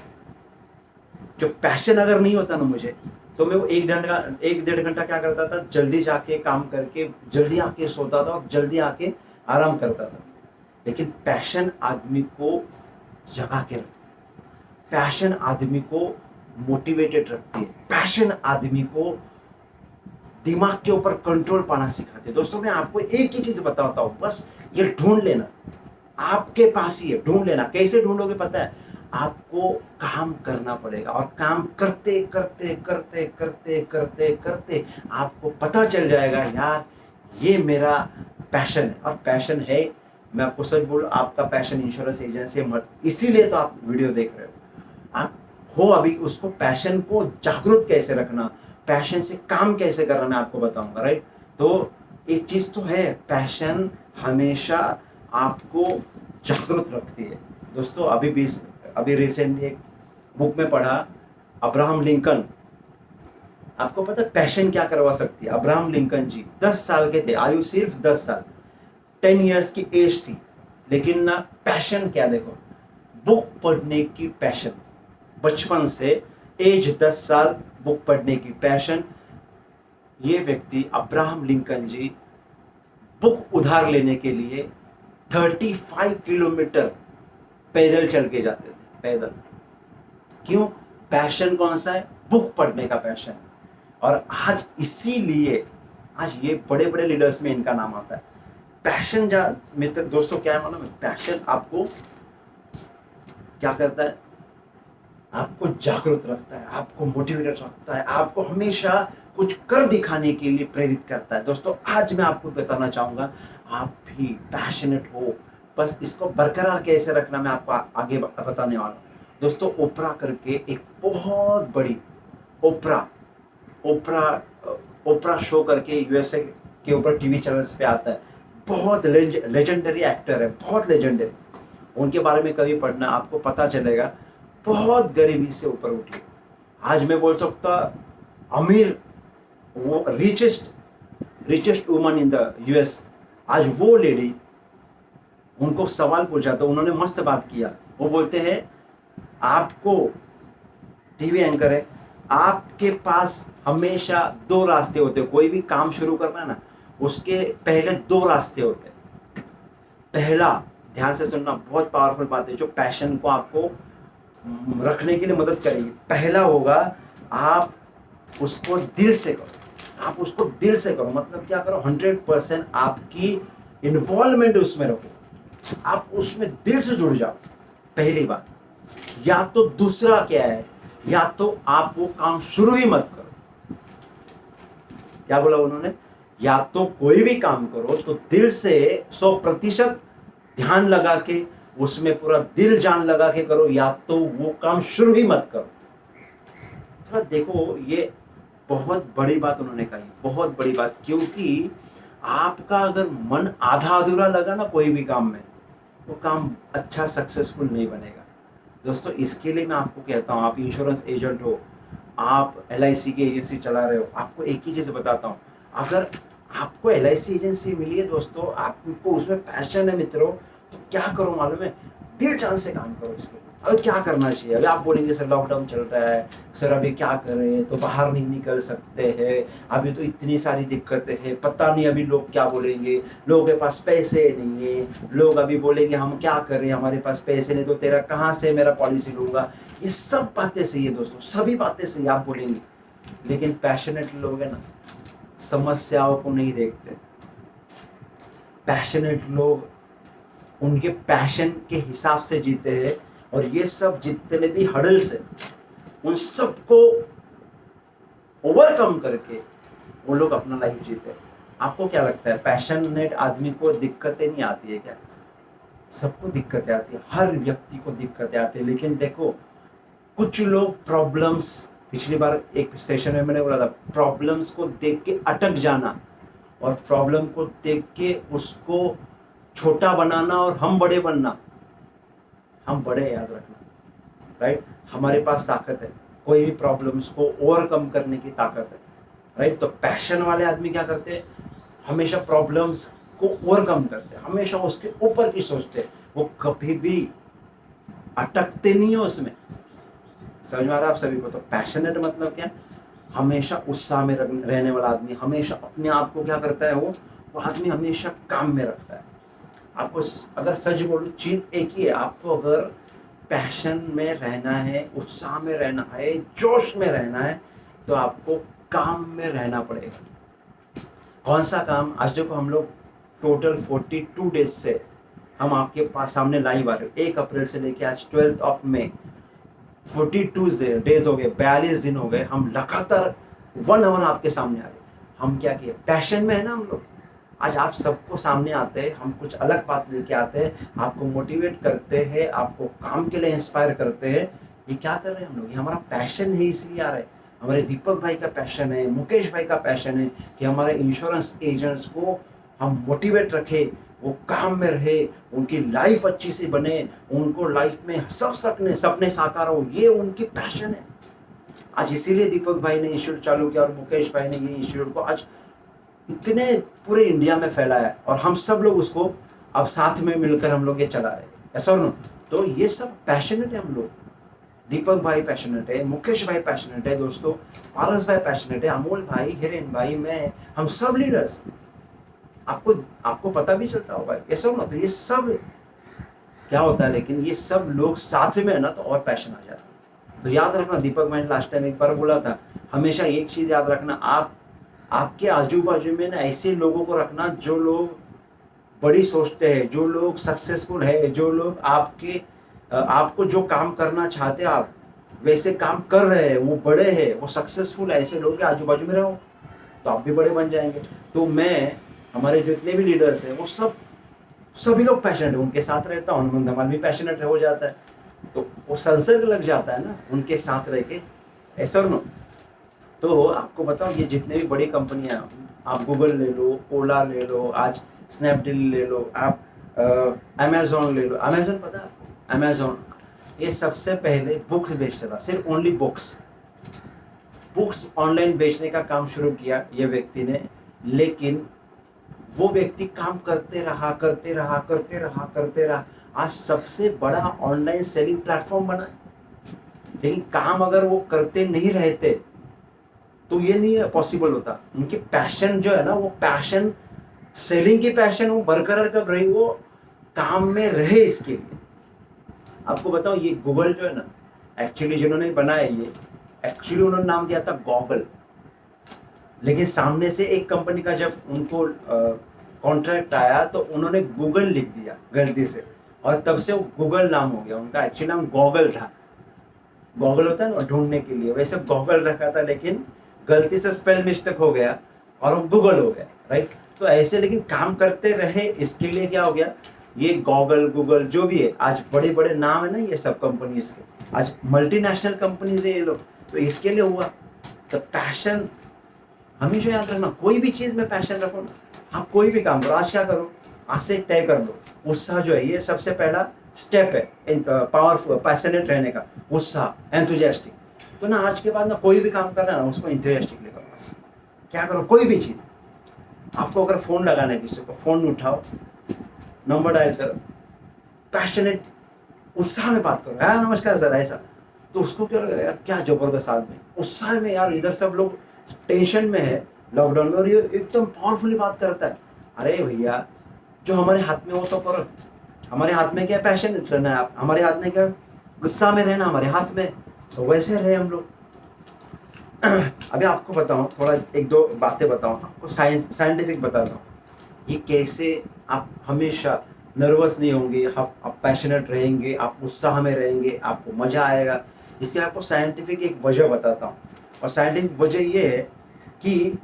जो पैशन अगर नहीं होता ना मुझे, तो मैं वो 1-1.5 घंटा क्या करता था, जल्दी जाके काम करके जल्दी आके सोता था और जल्दी आके आराम करता था। लेकिन पैशन आदमी को जगा के रखती है, पैशन आदमी को मोटिवेटेड रखती है, पैशन आदमी को दिमाग के ऊपर कंट्रोल पाना सिखाती है। दोस्तों मैं आपको एक ही चीज बताता हूँ, बस ये ढूंढ लेना, आपके पास ही है, ढूंढ लेना। कैसे ढूंढोगे पता है? आपको काम करना पड़ेगा, और काम करते करते करते करते करते करते आपको पता चल जाएगा, यार ये मेरा पैशन है। और पैशन है, मैं आपको सच बोलूं, आपका पैशन इंश्योरेंस एजेंसी है, इसीलिए तो आप वीडियो देख रहे हो। आप हो अभी, उसको पैशन को जागरूक कैसे रखना, पैशन से काम कैसे करना, मैं आपको बताऊंगा, राइट। तो एक चीज तो है, पैशन हमेशा आपको जागरूक रखती है। दोस्तों अभी रिसेंटली एक बुक में पढ़ा, अब्राहम लिंकन, आपको पता है पैशन क्या करवा सकती है? अब्राहम लिंकन जी 10 साल के थे, आयु सिर्फ 10 साल, 10 इयर्स की एज थी, लेकिन ना पैशन क्या, देखो, बुक पढ़ने की पैशन, बचपन से, एज 10 साल, बुक पढ़ने की पैशन। ये व्यक्ति अब्राहम लिंकन जी बुक उधार लेने के लिए 35 किलोमीटर पैदल चल के जाते थे, पैदल। क्यों? पैशन कौन सा है? बुक पढ़ने का पैशन। और आज इसीलिए आज ये बड़े बड़े लीडर्स में इनका नाम आता है। पैशन मित्र दोस्तों क्या है मालूम है? पैशन आपको क्या करता है? आपको जागरूक रखता है, आपको मोटिवेटेड रखता है, आपको हमेशा कुछ कर दिखाने के लिए प्रेरित करता है। दोस्तों आज मैं आपको बताना चाहूंगा, आप भी पैशनेट हो, बस इसको बरकरार कैसे रखना मैं आपको आगे बताने वाला हूँ। दोस्तों ओपरा करके एक बहुत बड़ी ओपरा ओपरा ओपरा शो करके यूएसए के ऊपर टीवी चैनल्स पे आता है, बहुत लेजेंडरी एक्टर है, बहुत लेजेंडरी। उनके बारे में कभी पढ़ना, आपको पता चलेगा, बहुत गरीबी से ऊपर उठी। आज मैं बोल सकता अमीर, वो richest woman in the US. आज वो लेडी, उनको सवाल पूछा तो उन्होंने मस्त बात किया। वो बोलते हैं आपको टीवी एंकर है, आपके पास हमेशा दो रास्ते होते हैं। कोई भी काम शुरू करना है ना, उसके पहले दो रास्ते होते हैं। पहला, ध्यान से सुनना, बहुत पावरफुल बात है जो पैशन को आपको रखने के लिए मदद करेगी। पहला होगा, आप उसको दिल से करो। आप उसको दिल से करो मतलब क्या करो, 100% आपकी इन्वॉल्वमेंट उसमें रखो, आप उसमें दिल से जुड़ जाओ, पहली बात। या तो दूसरा क्या है, या तो आप वो काम शुरू ही मत करो। क्या बोला उन्होंने, या तो कोई भी काम करो तो दिल से 100% ध्यान लगा के, उसमें पूरा दिल जान लगा के करो, या तो वो काम शुरू ही मत करो। थोड़ा देखो, ये बहुत बड़ी बात उन्होंने कही, बहुत बड़ी बात। क्योंकि आपका अगर मन आधा अधूरा लगा ना कोई भी काम में, वो काम अच्छा सक्सेसफुल नहीं बनेगा। दोस्तों, इसके लिए मैं आपको कहता हूँ, आप इंश्योरेंस एजेंट हो, आप LIC की एजेंसी चला रहे हो, आपको एक ही चीज़ बताता हूँ। अगर आपको LIC एजेंसी मिली है दोस्तों, आपको उसमें पैशन है मित्रों, तो क्या करो मालूम है, दिल जान से काम करो इसके। अब क्या करना चाहिए, अभी आप बोलेंगे सर लॉकडाउन चल रहा है, सर अभी क्या करें, तो बाहर नहीं निकल सकते हैं, अभी तो इतनी सारी दिक्कतें हैं, पता नहीं अभी लोग क्या बोलेंगे, लोगों के पास पैसे नहीं है, लोग अभी बोलेंगे हम क्या करें, हमारे पास पैसे नहीं तो तेरा कहाँ से मेरा पॉलिसी लूँगा। ये सब बातें सही है दोस्तों, सभी बातें सही आप बोलेंगे, लेकिन पैशनेट लोग हैं ना, समस्याओं को नहीं देखते। पैशनेट लोग उनके पैशन के हिसाब से जीते हैं, और ये सब जितने भी हडल्स है उन सबको ओवरकम करके वो लोग अपना लाइफ जीते हैं। आपको क्या लगता है, पैशनेट आदमी को दिक्कतें नहीं आती है क्या? सबको दिक्कतें आती है, हर व्यक्ति को दिक्कतें आती है। लेकिन देखो, कुछ लोग प्रॉब्लम्स, पिछली बार एक सेशन में मैंने बोला था, प्रॉब्लम्स को देख के अटक जाना और प्रॉब्लम को देख के उसको छोटा बनाना और हम बड़े बनना। हम बड़े, याद रखना, राइट। हमारे पास ताकत है, कोई भी प्रॉब्लम्स को ओवरकम करने की ताकत है, राइट। तो पैशन वाले आदमी क्या करते हैं, हमेशा प्रॉब्लम्स को ओवरकम करते हैं, हमेशा उसके ऊपर की सोचते हैं, वो कभी भी अटकते नहीं हो उसमें। समझ में आ रहा है आप सभी को? तो पैशनेट मतलब क्या, हमेशा उत्साह में रहने वाला आदमी, हमेशा अपने आप को क्या करता है, वो आदमी हमेशा काम में रखता है। आपको अगर सच बोलूं, चीज एक ही है, आपको अगर पैशन में रहना है, उत्साह में रहना है, जोश में रहना है, तो आपको काम में रहना पड़ेगा। कौन सा काम? आज देखो, हम लोग टोटल 42 डेज से हम आपके पास सामने लाइव आ रहे हो। 1 अप्रैल से लेके आज 12 मई, 42 डेज हो गए, 42 दिन हो गए, हम लगातार 1 आवर आपके सामने आ रहे। हम क्या किए, पैशन में है ना हम लोग। आज आप सबको सामने आते हैं, हम कुछ अलग बात लेके आते हैं, आपको मोटिवेट करते हैं, आपको काम के लिए इंस्पायर करते हैं। ये क्या कर रहे हैं हम लोग, ये हमारा पैशन है, इसलिए आ रहे हैं। हमारे दीपक भाई का पैशन है, मुकेश भाई का पैशन है कि हमारे इंश्योरेंस एजेंट्स को हम मोटिवेट रखें, वो काम में रहे, उनकी लाइफ अच्छी सी बने, उनको लाइफ में सब सपने साकार हो, ये उनकी पैशन है। आज इसीलिए दीपक भाई ने इंस्टीट्यूट चालू किया और मुकेश भाई ने ये इंस्टीट्यूट को आज इतने पूरे इंडिया में फैलाया है, और हम सब लोग उसको अब साथ में मिलकर हम लोग ये चला रहे हैं, ऐसा और नो। तो ये सब पैशनेट है हम लोग। दीपक भाई पैशनेट है, मुकेश भाई पैशनेट है दोस्तों, पारस भाई पैशनेट है, अमोल भाई, हिरेन भाई, मैं, हम सब लीडर्स। आपको पता भी चलता होगा, ऐसा हो ना। तो ये सब क्या होता है, लेकिन ये सब लोग साथ में है ना, तो और पैशन आ जाता है। तो याद रखना, दीपक भाई ने लास्ट टाइम एक बार बोला था, हमेशा एक चीज याद रखना, आपके आजू बाजू में ना ऐसे लोगों को रखना जो लोग बड़ी सोचते हैं, जो लोग सक्सेसफुल है, जो लोग आपको जो काम करना चाहते हैं आप वैसे काम कर रहे हैं, वो बड़े हैं, वो सक्सेसफुल है, ऐसे लोग के आजू बाजू में रहो तो आप भी बड़े बन जाएंगे। तो मैं, हमारे जितने भी लीडर्स हैं, वो सभी लोग पैशनेट है, उनके साथ रहता हूँ, हनुमान धमाल भी पैशनेट हो जाता है, तो वो संसर्ग लग जाता है ना उनके साथ रह के, ऐसा नो। तो आपको बताओ, ये जितने भी बड़ी कंपनियां, आप गूगल ले लो, ओला ले लो, आज स्नैपडील ले लो, आप अमेजोन ले लो। अमेजोन पता है आपको? अमेजोन ये सबसे पहले बुक्स बेचता था, सिर्फ ओनली बुक्स ऑनलाइन बेचने का काम शुरू किया ये व्यक्ति ने। लेकिन वो व्यक्ति काम करते रहा, आज सबसे बड़ा ऑनलाइन सेलिंग प्लेटफॉर्म बना है। लेकिन काम अगर वो करते नहीं रहते तो ये नहीं पॉसिबल होता। उनकी पैशन जो है ना, वो पैशन, सेलिंग की पैशन वो बरकरार कब रही, वो काम में रहे इसके लिए। आपको बताओ ये गूगल जो है ना, एक्चुअली जिन्होंने बनाया ये, एक्चुअली उन्होंने नाम दिया था गॉगल, लेकिन सामने से एक कंपनी का जब उनको कॉन्ट्रैक्ट आया तो उन्होंने गूगल लिख दिया गलती से, और तब से वो गूगल नाम हो गया। उनका एक्चुअली नाम गॉगल था। गॉगल होता है ना ढूंढने के लिए, वैसे गॉगल रखा था, लेकिन गलती से स्पेल मिस्टेक हो गया और वो गूगल हो गया, राइट। तो ऐसे लेकिन काम करते रहे, इसके लिए क्या हो गया, ये गॉगल गूगल जो भी है, आज बड़े बड़े नाम है ना ये सब कंपनीज के, आज मल्टीनेशनल कंपनीज है ये लोग, तो इसके लिए हुआ। तो पैशन हमेशा याद रखना, कोई भी चीज में पैशन रखो ना। आप कोई भी काम करो, आज क्या करो, आज से तय कर लो। उत्साह जो है ये सबसे पहला स्टेप है पावरफुल पैशनेट रहने का, उत्साह, एंथुजियास्टिक। तो ना आज के बाद ना कोई भी काम करना है ना, उसको इंथुजियास्टिकली करो। बस क्या करो, कोई भी चीज, आपको अगर फोन लगाना है किसी को, फोन उठाओ, नंबर डायल करो, पैशनेट उत्साह में बात करो, यार नमस्कार सर ऐसा, तो उसको क्या लगेगा, यार क्या जबरदस्त आदमी, उत्साह में, यार इधर सब लोग टेंशन में है लॉकडाउन में और ये एकदम पावरफुली बात करता है। अरे भैया जो हमारे हाथ में वो तो करो। हमारे हाथ में क्या पैशन रहना है, आप हमारे हाथ में क्या गुस्सा में रहना, हमारे हाथ में, तो वैसे रहे हम लोग। अभी आपको बताऊं, थोड़ा एक दो बातें बताऊं आपको, साइंटिफिक बताता हूँ ये कैसे आप हमेशा नर्वस नहीं होंगे, आप पैशनेट रहेंगे, आप उत्साह में रहेंगे, आपको मजा आएगा। इसलिए आपको साइंटिफिक एक वजह बताता हूँ, और साइंटिफिक वजह ये है कि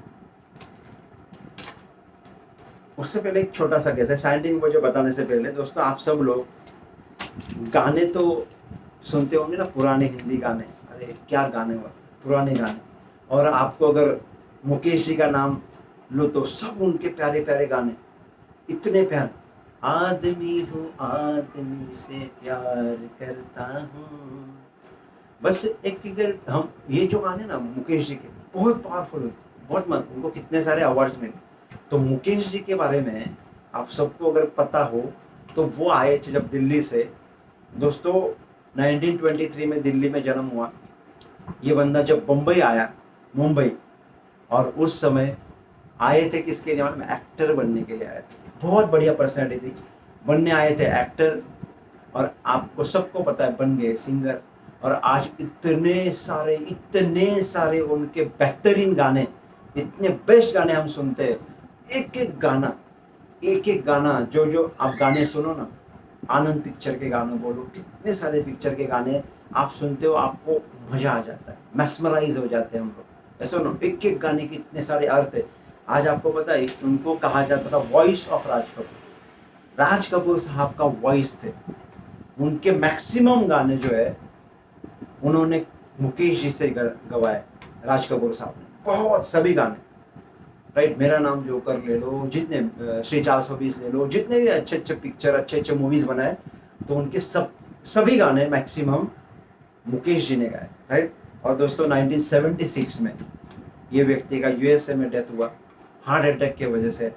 उससे पहले एक छोटा सा केस है। साइंटिफिक वजह बताने से पहले दोस्तों, आप सब लोग गाने तो सुनते होंगे ना, पुराने हिंदी गाने, अरे क्या गाने हुआ, पुराने गाने। और आपको अगर मुकेश जी का नाम लो तो सब उनके प्यारे प्यारे गाने, इतने प्यारे, आदमी हूँ आदमी से प्यार करता हूँ, बस एक हम ये जो गाने ना मुकेश जी के, बहुत पावरफुल, बहुत मन, उनको कितने सारे अवार्ड्स मिले। तो मुकेश जी के बारे में आप सबको अगर पता हो तो वो आए थे जब दिल्ली से, दोस्तों 1923 में दिल्ली में जन्म हुआ ये बंदा। जब बम्बई आया, मुंबई, और उस समय आए थे किसके लिए, मतलब एक्टर बनने के लिए आए थे। बहुत बढ़िया पर्सनैलिटी बनने आए थे, एक्टर, और आपको सबको पता है बन गए सिंगर। और आज इतने सारे उनके बेहतरीन गाने, इतने बेस्ट गाने हम सुनते हैं। एक एक गाना जो जो आप गाने सुनो ना, आनंद पिक्चर के गाने बोलो, कितने सारे पिक्चर के गाने आप सुनते हो, आपको मजा आ जाता है, मैस्मराइज हो जाते हैं हम लोग। ऐसा ना, एक एक गाने के इतने सारे अर्थ है। आज आपको पता है उनको कहा जाता था वॉइस ऑफ राज कपूर। राज कपूर साहब का वॉइस थे, उनके मैक्सिमम गाने जो है उन्होंने मुकेश जी से गवाए, राज कपूर साहब ने बहुत सभी गाने, राइट। मेरा नाम जोकर ले लो, जितने श्री 420 ले लो, जितने भी अच्छे अच्छे पिक्चर, अच्छे अच्छे मूवीज बनाए, तो उनके सभी गाने मैक्सिमम मुकेश जी ने गाए, राइट। और दोस्तों 1976 में ये व्यक्ति का यूएसए में डेथ हुआ हार्ट अटैक की वजह से।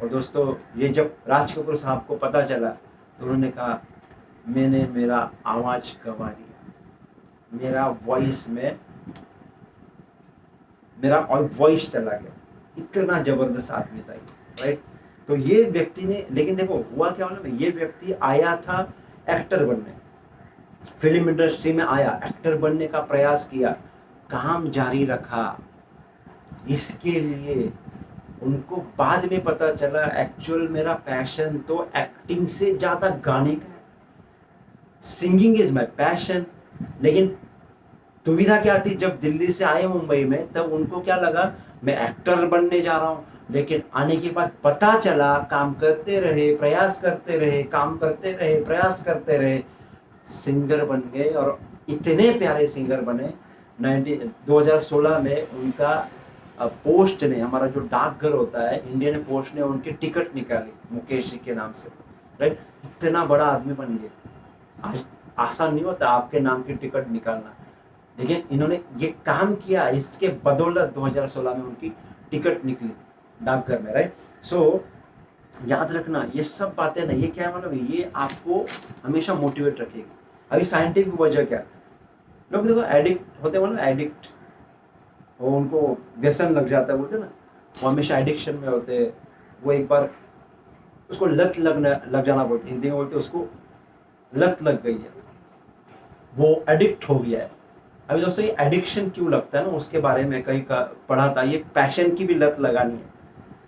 और दोस्तों ये जब राज कपूर साहब को पता चला तो उन्होंने कहा, मैंने मेरा आवाज़ गंवा दिया, मेरा वॉइस चला गया। इतना जबरदस्त आदमी था ये, राइट। तो ये व्यक्ति ने, लेकिन देखो हुआ क्या मालूम है, ये व्यक्ति आया था एक्टर बनने, फिल्म इंडस्ट्री में आया, एक्टर बनने का प्रयास किया, काम जारी रखा। इसके लिए उनको बाद में पता चला एक्चुअल मेरा पैशन तो एक्टिंग से ज्यादा गाने का है, सिंगिंग इज माई पैशन। लेकिन दुविधा क्या थी, जब दिल्ली से आए मुंबई में, तब उनको क्या लगा मैं एक्टर बनने जा रहा हूँ। लेकिन आने के बाद पता चला, काम करते रहे, प्रयास करते रहे, काम करते रहे, प्रयास करते रहे, सिंगर बन गए, और इतने प्यारे सिंगर बने। 2016 में उनका पोस्ट ने, हमारा जो डाकघर होता है इंडियन पोस्ट ने उनकी टिकट निकाली मुकेश जी के नाम से, राइट। इतना बड़ा आदमी बन गए, आज आसान नहीं होता आपके नाम की टिकट निकालना, लेकिन इन्होंने ये काम किया, इसके बदौलत 2016 में उनकी टिकट निकली डाकघर में, राइट। सो याद रखना ये सब बातें ना, ये क्या मतलब ये आपको हमेशा मोटिवेट रखेगी। अभी साइंटिफिक वजह क्या, लोग देखो एडिक्ट होते हैं, मतलब एडिक्ट, वो उनको व्यसन लग जाता है, बोलते हैं ना, वो हमेशा एडिक्शन में होते हैं। वो एक बार उसको लग जाना बोलते हैं, हिंदी में बोलते हैं उसको लत लग गई है, वो एडिक्ट हो गया है। अभी दोस्तों ये एडिक्शन क्यों लगता है ना, उसके बारे में कहीं पढ़ा था। ये पैशन की भी लत लगानी है।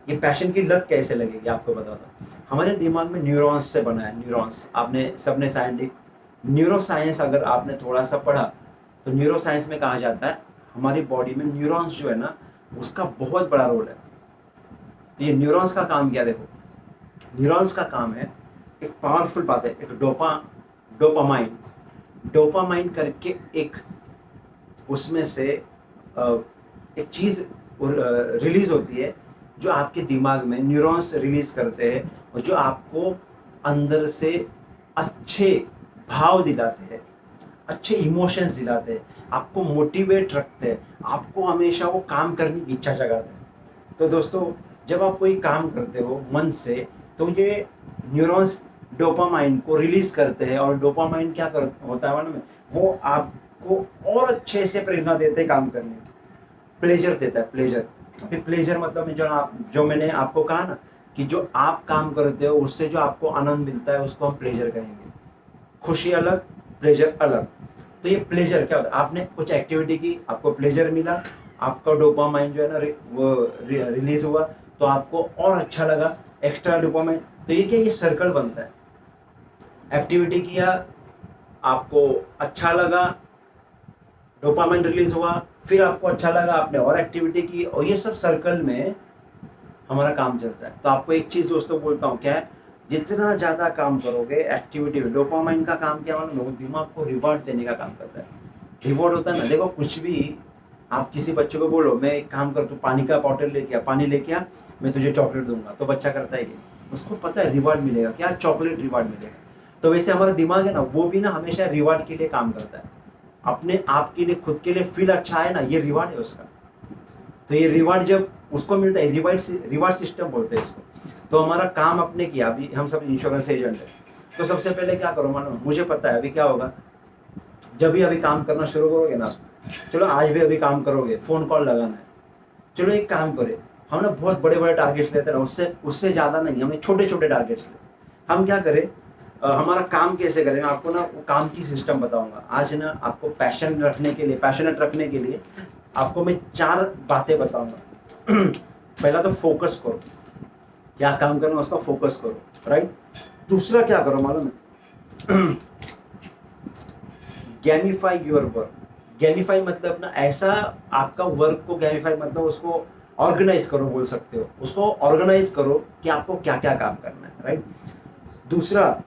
ये पैशन की लत कैसे लगेगी आपको बताता हूँ। हमारे दिमाग में न्यूरॉन्स से बना है, न्यूरॉन्स, आपने सबने साइंटिफिक न्यूरो साइंस अगर आपने थोड़ा सा पढ़ा तो न्यूरो साइंस में कहा जाता है हमारी बॉडी में न्यूरॉन्स जो है ना उसका बहुत बड़ा रोल है। तो ये न्यूरॉन्स का काम क्या, देखो न्यूरॉन्स का काम है, एक पावरफुल बात है, एक डोपामाइन डोपामाइन करके एक उसमें से एक चीज़ रिलीज होती है जो आपके दिमाग में न्यूरॉन्स रिलीज करते हैं और जो आपको अंदर से अच्छे भाव दिलाते हैं, अच्छे इमोशंस दिलाते हैं, आपको मोटिवेट रखते हैं, आपको हमेशा वो काम करने की इच्छा जगाते हैं। तो दोस्तों जब आप कोई काम करते हो मन से तो ये न्यूरॉन्स डोपामाइन को रिलीज करते हैं और डोपामाइन क्या होता है मालूम है, वो आपको और अच्छे से प्रेरणा देते हैं काम करने की, प्लेजर देता है, प्लेजर। अभी प्लेजर मतलब जो मैंने आपको कहा ना कि जो आप काम करते हो उससे जो आपको आनंद मिलता है उसको हम प्लेजर कहेंगे। खुशी अलग, प्लेजर अलग। तो ये प्लेजर क्या होता है, आपने कुछ एक्टिविटी की, आपको प्लेजर मिला, आपका डोपामाइन जो है ना वो रिलीज हुआ तो आपको और अच्छा लगा, एक्स्ट्रा डोपामाइन। तो ये क्या, ये सर्कल बनता है। एक्टिविटी किया, आपको अच्छा लगा, डोपामाइन रिलीज हुआ, फिर आपको अच्छा लगा, आपने और एक्टिविटी की, और ये सब सर्कल में हमारा काम चलता है। तो आपको एक चीज़ दोस्तों बोलता हूँ, क्या है, जितना ज़्यादा काम करोगे एक्टिविटी में, डोपामाइन का काम क्या मालूम है, दिमाग को रिवॉर्ड देने का काम करता है। रिवॉर्ड होता है ना, देखो कुछ भी आप किसी बच्चे को बोलो मैं एक काम कर, तू पानी का बॉटल लेके आ, पानी लेके आ, मैं तुझे चॉकलेट दूंगा, तो बच्चा करता है कि उसको पता है रिवॉर्ड मिलेगा, क्या चॉकलेट रिवॉर्ड मिलेगा। तो वैसे हमारा दिमाग है ना वो भी ना हमेशा रिवॉर्ड के लिए काम करता है, अपने आप के लिए, खुद के लिए फील अच्छा है ना, ये रिवॉर्ड है उसका। तो ये रिवॉर्ड जब उसको मिलता है, रिवॉर्ड सिस्टम बोलते हैं इसको। तो हमारा काम अपने किया, अभी हम सब इंश्योरेंस एजेंट है, तो सबसे पहले क्या करो मानो, मुझे पता है अभी क्या होगा, जब भी अभी काम करना शुरू करोगे ना, चलो आज भी अभी काम करोगे, फ़ोन कॉल लगाना है, चलो एक काम करें, हम ना बहुत बड़े बड़े टारगेट्स लेते हैं ना, उससे उससे ज़्यादा नहीं, हमें छोटे छोटे टारगेट्स ले। हम क्या करें, हमारा काम कैसे करें, आपको ना वो काम की सिस्टम बताऊंगा आज ना, आपको पैशनेट रखने के लिए आपको मैं 4 बातें बताऊंगा। पहला तो फोकस करो, क्या काम करना उसका फोकस करो, राइट। दूसरा क्या करो मालूम है, गैमिफाई योर वर्क। गैमिफाई मतलब ना ऐसा, आपका वर्क को गैमिफाई मतलब उसको ऑर्गेनाइज करो, बोल सकते हो, उसको ऑर्गेनाइज करो कि आपको क्या क्या काम करना है, राइट। दूसरा,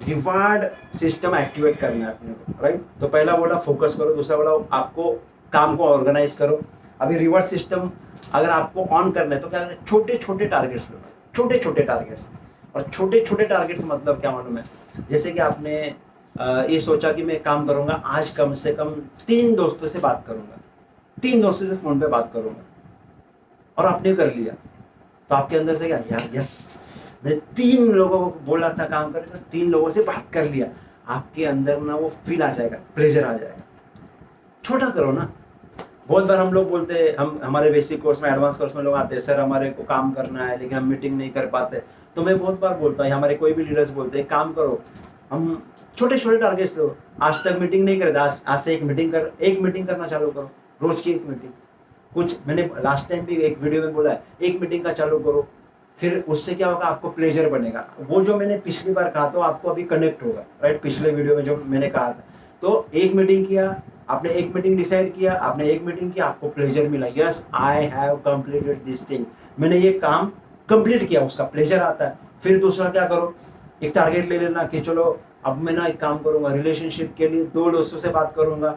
रिवार्ड सिस्टम एक्टिवेट करना है अपने को, राइट। तो पहला बोला फोकस करो, दूसरा बोला आपको काम को ऑर्गेनाइज करो। अभी रिवार्ड सिस्टम अगर आपको ऑन करना है तो क्या करें, छोटे छोटे टारगेट्स लो, छोटे छोटे टारगेट्स। और छोटे छोटे टारगेट्स मतलब क्या मालूम है, जैसे कि आपने ये सोचा कि मैं काम करूंगा आज कम से कम 3 दोस्तों से बात करूंगा, 3 दोस्तों से फ़ोन पे बात करूंगा, और आपने कर लिया, तो आपके अंदर से क्या, यार यस, मैंने 3 लोगों को बोला था काम करने का, 3 लोगों से बात कर लिया, आपके अंदर ना वो फील आ जाएगा, प्लेजर आ जाएगा। छोटा करो ना। बहुत बार हम लोग बोलते हैं, हम हमारे बेसिक कोर्स में, एडवांस कोर्स में लोग आते हैं, सर हमारे को काम करना है लेकिन हम मीटिंग नहीं कर पाते। तो मैं बहुत बार बोलता हूँ, हमारे कोई भी लीडर्स बोलते हैं काम करो, हम छोटे छोटे टारगेट्स लो। आज तक मीटिंग नहीं करते, आज से एक मीटिंग करना चालू करो, रोज की एक मीटिंग। कुछ मैंने लास्ट टाइम भी एक वीडियो में बोला है, एक मीटिंग का चालू करो, फिर उससे क्या होगा, आपको प्लेजर बनेगा। वो जो मैंने पिछली बार कहा था आपको अभी कनेक्ट होगा, राइट। पिछले वीडियो में जो मैंने कहा था, तो एक मीटिंग किया आपने, एक मीटिंग डिसाइड किया आपने, एक मीटिंग किया, आपको प्लेजर मिला, yes I have completed this thing, मैंने ये काम कंप्लीट किया, उसका प्लेजर आता है। फिर दूसरा क्या करो, एक टारगेट ले लेना कि चलो अब मैं ना एक काम करूंगा, रिलेशनशिप के लिए 2 दोस्तों से बात करूंगा,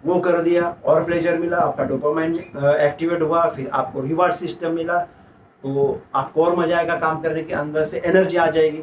वो कर दिया और प्लेजर मिला, आपका डोपामाइन एक्टिवेट हुआ, फिर आपको रिवार्ड सिस्टम मिला, तो आपको और मजा आएगा काम करने के, अंदर से एनर्जी आ जाएगी।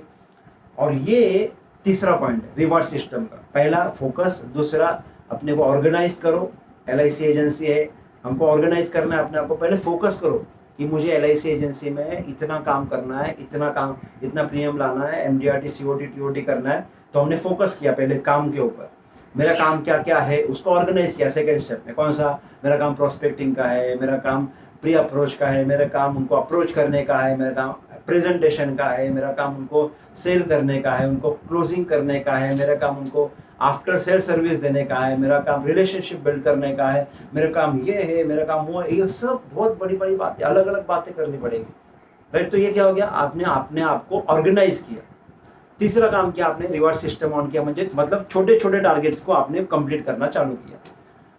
और ये तीसरा पॉइंट है रिवार्ड सिस्टम का। पहला फोकस, दूसरा अपने को ऑर्गेनाइज करो, LIC एजेंसी है, हमको ऑर्गेनाइज करना है अपने आप को। पहले फोकस करो कि मुझे LIC एजेंसी में इतना काम करना है, इतना प्रीमियम लाना है, MDRT COT TOT करना है। तो हमने फोकस किया पहले काम के ऊपर, मेरा काम क्या क्या है उसको ऑर्गेनाइज किया सेकेंड स्टेप में। कौन सा? मेरा काम प्रोस्पेक्टिंग का है, मेरा काम प्री अप्रोच का है, मेरा काम उनको अप्रोच करने का है, मेरा काम प्रेजेंटेशन का है, मेरा काम उनको सेल करने का है, उनको क्लोजिंग करने का है, मेरा काम उनको आफ्टर सेल सर्विस देने का है, मेरा काम रिलेशनशिप बिल्ड करने का है, मेरा काम ये है, मेरा काम वो है। ये सब बहुत बड़ी बड़ी बातें, अलग अलग बातें करनी पड़ेगी, राइट। तो ये क्या हो गया? आपने अपने आप को ऑर्गेनाइज किया। तीसरा काम किया आपने, रिवार्ड सिस्टम ऑन किया, मतलब छोटे छोटे टारगेट्स को आपने कंप्लीट करना चालू किया।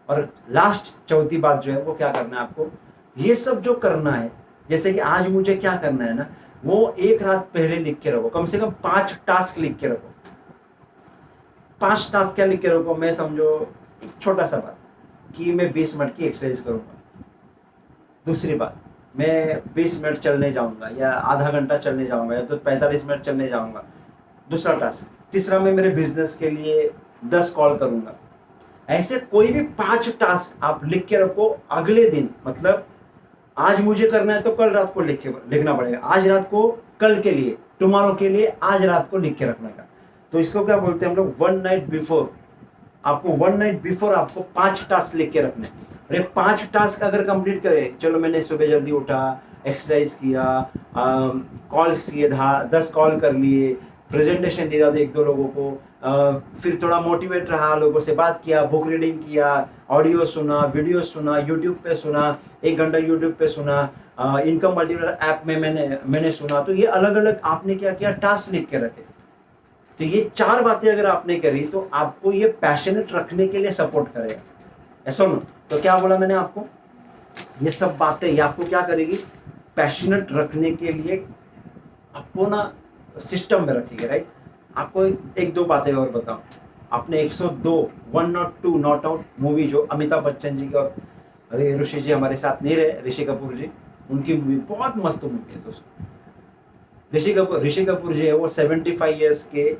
और लास्ट चौथी बात जो है वो क्या करना है आपको, ये सब जो करना है, जैसे कि आज मुझे क्या करना है ना, वो एक रात पहले लिख के रखो, कम से कम 5 टास्क लिख के रखो। 5 टास्क क्या लिख के रखो? मैं समझो एक छोटा सा बात कि मैं 20 मिनट की एक्सरसाइज करूंगा। दूसरी बात, मैं 20 मिनट चलने जाऊंगा या आधा घंटा चलने जाऊंगा या तो 45 मिनट चलने जाऊंगा। दूसरा टास्क। तीसरा, मैं मेरे बिजनेस के लिए 10 कॉल करूंगा। ऐसे कोई भी 5 टास्क आप लिख के रखो अगले दिन। मतलब आज मुझे करना है तो कल रात को लिखना पड़ेगा। आज रात को कल के लिए, टुमारो के लिए आज रात को लिख के रखने का। तो इसको क्या बोलते हैं हम लोग? One night before. आपको वन नाइट बिफोर आपको 5 टास्क लिख के रखने। अरे 5 टास्क अगर कंप्लीट करे, चलो मैंने सुबह जल्दी उठा, एक्सरसाइज किया, कॉल्स किए, 10 कॉल कर लिए, प्रेजेंटेशन दिया था 1-2 लोगों को, फिर थोड़ा मोटिवेट रहा, लोगों से बात किया, बुक रीडिंग किया, ऑडियो सुना, वीडियो सुना, यूट्यूब पे सुना, 1 घंटा यूट्यूब पे सुना, इनकम मल्टीप्लायर ऐप में मैंने सुना। तो ये अलग अलग आपने क्या किया? टास्क लिख के रखे। तो ये 4 बातें अगर आपने करी तो आपको ये पैशनेट रखने के लिए सपोर्ट करेगा। ऐसा ना? तो क्या बोला मैंने आपको? ये सब बातें ये आपको क्या करेगी? पैशनेट रखने के लिए आपको ना सिस्टम में रखेगी, राइट। आपको 1-2 बातें और बताऊं। आपने 102 102 नॉट आउट मूवी, जो अमिताभ बच्चन जी की और अरे ऋषि जी हमारे साथ नहीं रहे, ऋषि कपूर जी, उनकी मूवी बहुत मस्त मूवी है दोस्तों। ऋषि कपूर जी है वो 75 ईयर्स के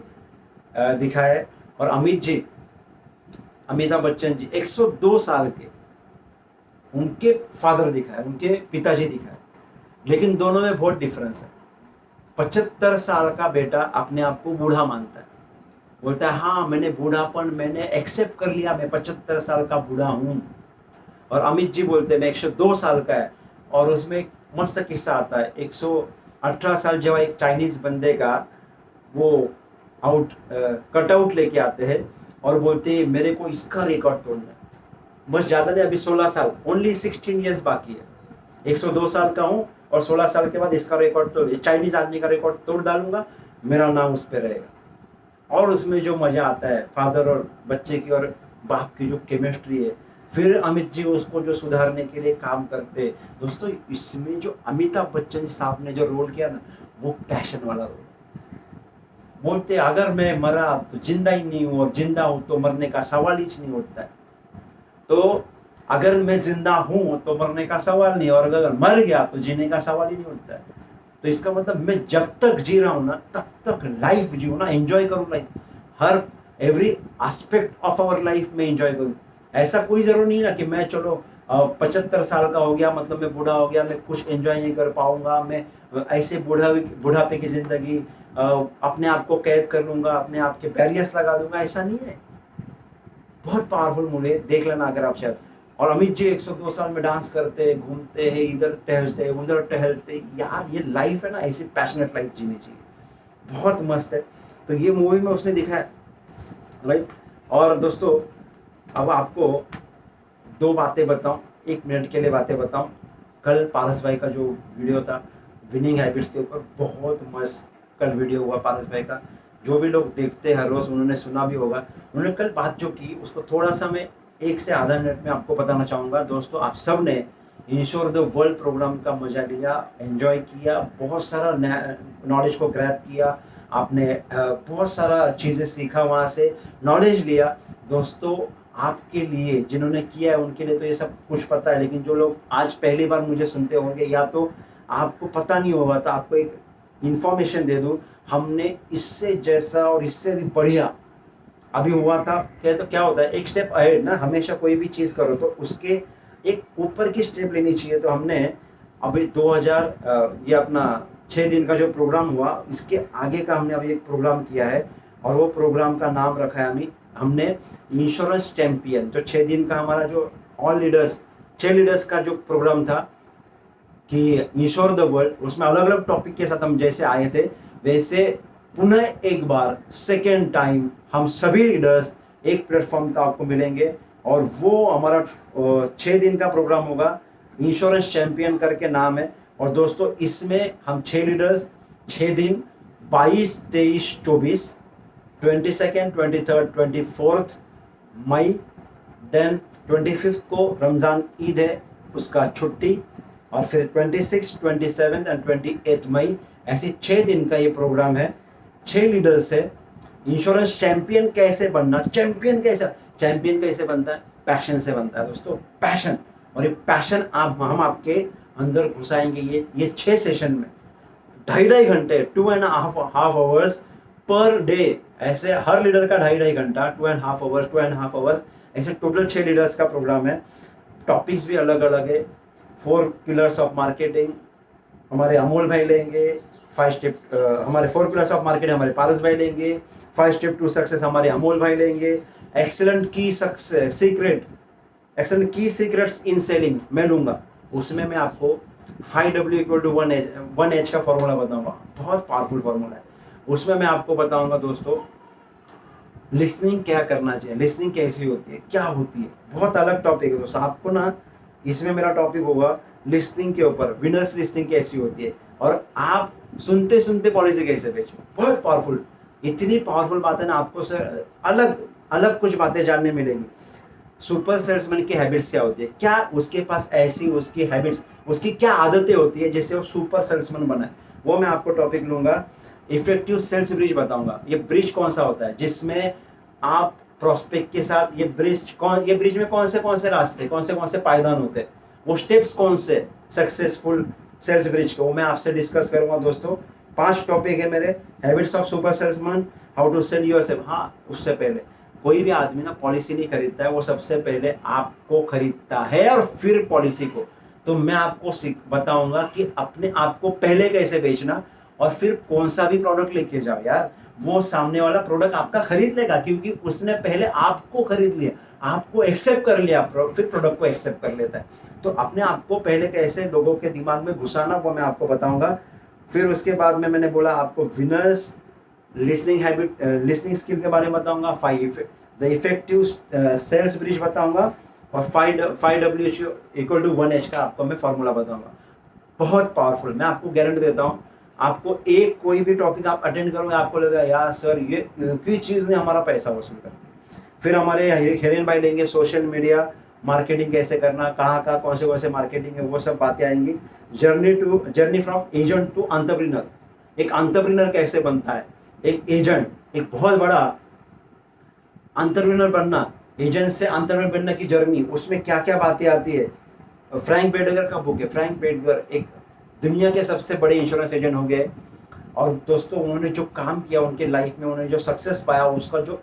दिखाए, और अमिताभ बच्चन जी 102 साल के उनके फादर दिखाए, उनके पिताजी दिखाए। लेकिन दोनों में बहुत डिफरेंस है। 75 साल का बेटा अपने आप को बूढ़ा मानता है, बोलता है हाँ मैंने एक्सेप्ट कर लिया, मैं 75 साल का बूढ़ा हूँ। और अमित जी बोलते हैं मैं 102 साल का है। और उसमें एक मस्त किस्सा आता है, 118 साल जब एक चाइनीज बंदे का वो कटआउट लेके आते हैं और बोलते हैं मेरे को इसका रिकॉर्ड तोड़ना है, बस ज़्यादा नहीं, अभी 16 साल, ओनली 16 ईयर्स बाकी है। 102 साल का हूँ और 16 साल के बाद इसका रिकॉर्ड तोड़, चाइनीज आदमी का रिकॉर्ड तोड़ डालूंगा, मेरा नाम उस पर रहेगा। और उसमें जो मज़ा आता है, फादर और बच्चे की और बाप की जो केमिस्ट्री है, फिर अमित जी उसको जो सुधारने के लिए काम करते हैं। दोस्तों इसमें जो अमिताभ बच्चन साहब ने जो रोल किया ना, वो पैशन वाला रोल। बोलते अगर मैं मरा तो जिंदा ही नहीं हूँ, और जिंदा हूँ तो मरने का सवाल ही नहीं उठता है। तो अगर मैं जिंदा हूं तो मरने का सवाल नहीं, और अगर मर गया तो जीने का सवाल ही नहीं उठता है। तो इसका मतलब मैं जब तक जी रहा हूं ना तब तक लाइफ जीऊँ ना, एंजॉय करूँ लाइफ, हर every aspect of our life में एंजॉय करूँ। ऐसा कोई जरूरी नहीं ना कि मैं चलो 75 साल का हो गया मतलब मैं बूढ़ा हो गया, मैं कुछ एंजॉय नहीं कर पाऊंगा, मैं ऐसे बुढ़ापे की जिंदगी अपने आप को कैद कर लूंगा, अपने आप के बैरियर्स लगा दूंगा। ऐसा नहीं है। बहुत पावरफुल मूवी है, देख लेना अगर आप शायद। और अमित जी 102 साल में डांस करते, घूमते हैं, इधर टहलते उधर टहलते। यार ये लाइफ है ना, ऐसी पैशनेट लाइफ जीनी चाहिए, बहुत मस्त है। तो ये मूवी में उसने दिखाया, राइट। और दोस्तों अब आपको 2 बातें बताऊं, 1 मिनट के लिए बातें बताऊं। कल पारस भाई का जो वीडियो था विनिंग हैबिट्स के ऊपर, बहुत मस्त कल वीडियो हुआ पारस भाई का। जो भी लोग देखते हैं रोज़, उन्होंने सुना भी होगा। उन्होंने कल बात जो की उसको थोड़ा सा मैं 1 से आधा मिनट में आपको बताना चाहूँगा। दोस्तों आप सब ने इंश्योर द वर्ल्ड प्रोग्राम का मजा लिया, एंजॉय किया, बहुत सारा नॉलेज को ग्रैब किया आपने, बहुत सारा चीज़ें सीखा, वहाँ से नॉलेज लिया। दोस्तों आपके लिए जिन्होंने किया है उनके लिए तो ये सब कुछ पता है, लेकिन जो लोग आज पहली बार मुझे सुनते होंगे या तो आपको पता नहीं होगा, तो आपको एक इन्फॉर्मेशन दे दूँ। हमने इससे जैसा और इससे भी बढ़िया अभी हुआ था क्या, तो क्या होता है एक स्टेप अहेड ना, हमेशा कोई भी चीज़ करो तो उसके एक ऊपर की स्टेप लेनी चाहिए। तो हमने अभी 2000 ये अपना 6 दिन का जो प्रोग्राम हुआ, इसके आगे का हमने अभी एक प्रोग्राम किया है, और वो प्रोग्राम का नाम रखा है हमें हमने इंश्योरेंस चैंपियन जो 6 दिन का हमारा जो ऑल लीडर्स 6 लीडर्स का जो प्रोग्राम था कि इंश्योर द वर्ल्ड, उसमें अलग अलग टॉपिक के साथ हम जैसे आए थे वैसे पुनः एक बार सेकेंड टाइम हम सभी लीडर्स एक प्लेटफॉर्म का आपको मिलेंगे। और वो हमारा 6 दिन का प्रोग्राम होगा, इंश्योरेंस चैंपियन करके नाम है। और दोस्तों इसमें हम 6 लीडर्स 6 दिन 22, 23, 24, 22nd, 23rd, 24th मई, देन 25th को रमज़ान ईद है उसका छुट्टी, और फिर 26, 27 एंड 28 मई, ऐसी 6 दिन का ये प्रोग्राम है। 6 लीडर से इंश्योरेंस चैंपियन कैसे बनना, चैंपियन कैसे बनता है, पैशन से बनता है दोस्तों, पैशन। और ये पैशन हम आपके अंदर घुसाएंगे ये 6 सेशन में, 2.5 घंटे 2.5 आवर्स पर डे, ऐसे हर लीडर का 2.5 घंटा 2.5 आवर्स, ऐसे टोटल 6 लीडर्स का प्रोग्राम है। टॉपिक्स भी अलग अलग है। 4 पिलर्स ऑफ मार्केटिंग हमारे अमोल भाई लेंगे, 5 स्टेप हमारे 4 पिलर्स ऑफ मार्केटिंग हमारे पारस भाई लेंगे, 5 स्टेप टू सक्सेस हमारे अमोल भाई लेंगे, एक्सेलेंट की सीक्रेट्स इन सेलिंग मैं लूँगा। उसमें मैं आपको 5W = 1H का फॉर्मूला बताऊंगा, बहुत पावरफुल फॉर्मूला है। उसमें मैं आपको बताऊंगा दोस्तों लिसनिंग क्या करना चाहिए, लिसनिंग कैसी होती है, क्या होती है, बहुत अलग टॉपिक है दोस्तों। आपको ना इसमें मेरा टॉपिक होगा लिसनिंग के ऊपर, विनर्स लिसनिंग कैसी होती है, और आप सुनते सुनते पॉलिसी कैसे बेचो, बहुत पावरफुल। इतनी पावरफुल बातें ना आपको सर अलग अलग कुछ बातें जानने मिलेंगी। सुपर सेल्समैन की हैबिट्स क्या होती है, क्या उसके पास ऐसी उसकी हैबिट्स, उसकी क्या आदतें होती है जिससे वो सुपर सेल्समैन बना है, वो मैं आपको टॉपिक लूंगा। इफेक्टिव सेल्स ब्रिज बताऊंगा, ये ब्रिज कौन सा होता है जिसमें आप प्रोस्पेक्ट के साथ ये ब्रिज में कौन से रास्ते, कौन से पायदान होते हैं, वो स्टेप्स कौन से सक्सेसफुल सेल्स ब्रिज को, वो मैं आपसे डिस्कस करूंगा दोस्तों। 5 टॉपिक है मेरे, habits of super salesman, how to sell yourself. हाँ, उससे पहले कोई भी आदमी ना पॉलिसी नहीं खरीदता है, वो सबसे पहले आपको खरीदता है और फिर पॉलिसी को। तो मैं आपको बताऊंगा कि अपने आप को पहले कैसे बेचना, और फिर कौन सा भी प्रोडक्ट लेके जाओ यार, वो सामने वाला प्रोडक्ट आपका खरीद लेगा, क्योंकि उसने पहले आपको खरीद लिया, आपको एक्सेप्ट कर लिया, फिर प्रोडक्ट को एक्सेप्ट कर लेता है। तो अपने आप को पहले कैसे लोगों के दिमाग में घुसाना, वो मैं आपको बताऊंगा। फिर उसके बाद में मैंने बोला आपको विनर्स लिसनिंग स्किल के बारे में बताऊंगा, द इफेक्टिव सेल्स ब्रिज बताऊंगा, और 5W = 1H का आपको मैं फॉर्मूला बताऊंगा। बहुत पावरफुल, मैं आपको गारंटी देता हूँ। आपको एक कोई भी टॉपिक आप अटेंड करोगे, आपको लगेगा यार सर ये कोई चीज़ ने हमारा पैसा वसूल कर। फिर हमारे हेरेन भाई लेंगे सोशल मीडिया मार्केटिंग कैसे करना, कहाँ कौन से मार्केटिंग है, वो सब बातें आएंगी। Journey from agent to entrepreneur, एक एंटरप्रेन्योर कैसे बनता है, एक एजेंट, एक बहुत बड़ा एंटरप्रेन्योर बनना, एजेंट से एंटरप्रेन्योर बनने की जर्नी, उसमें क्या क्या बातें आती है। फ्रैंक बेडगर का बुक है, फ्रैंक बेडगर एक दुनिया के सबसे बड़े इंश्योरेंस एजेंट हो गए, और दोस्तों उन्होंने जो काम किया उनके लाइफ में, उन्होंने जो सक्सेस पाया, उसका जो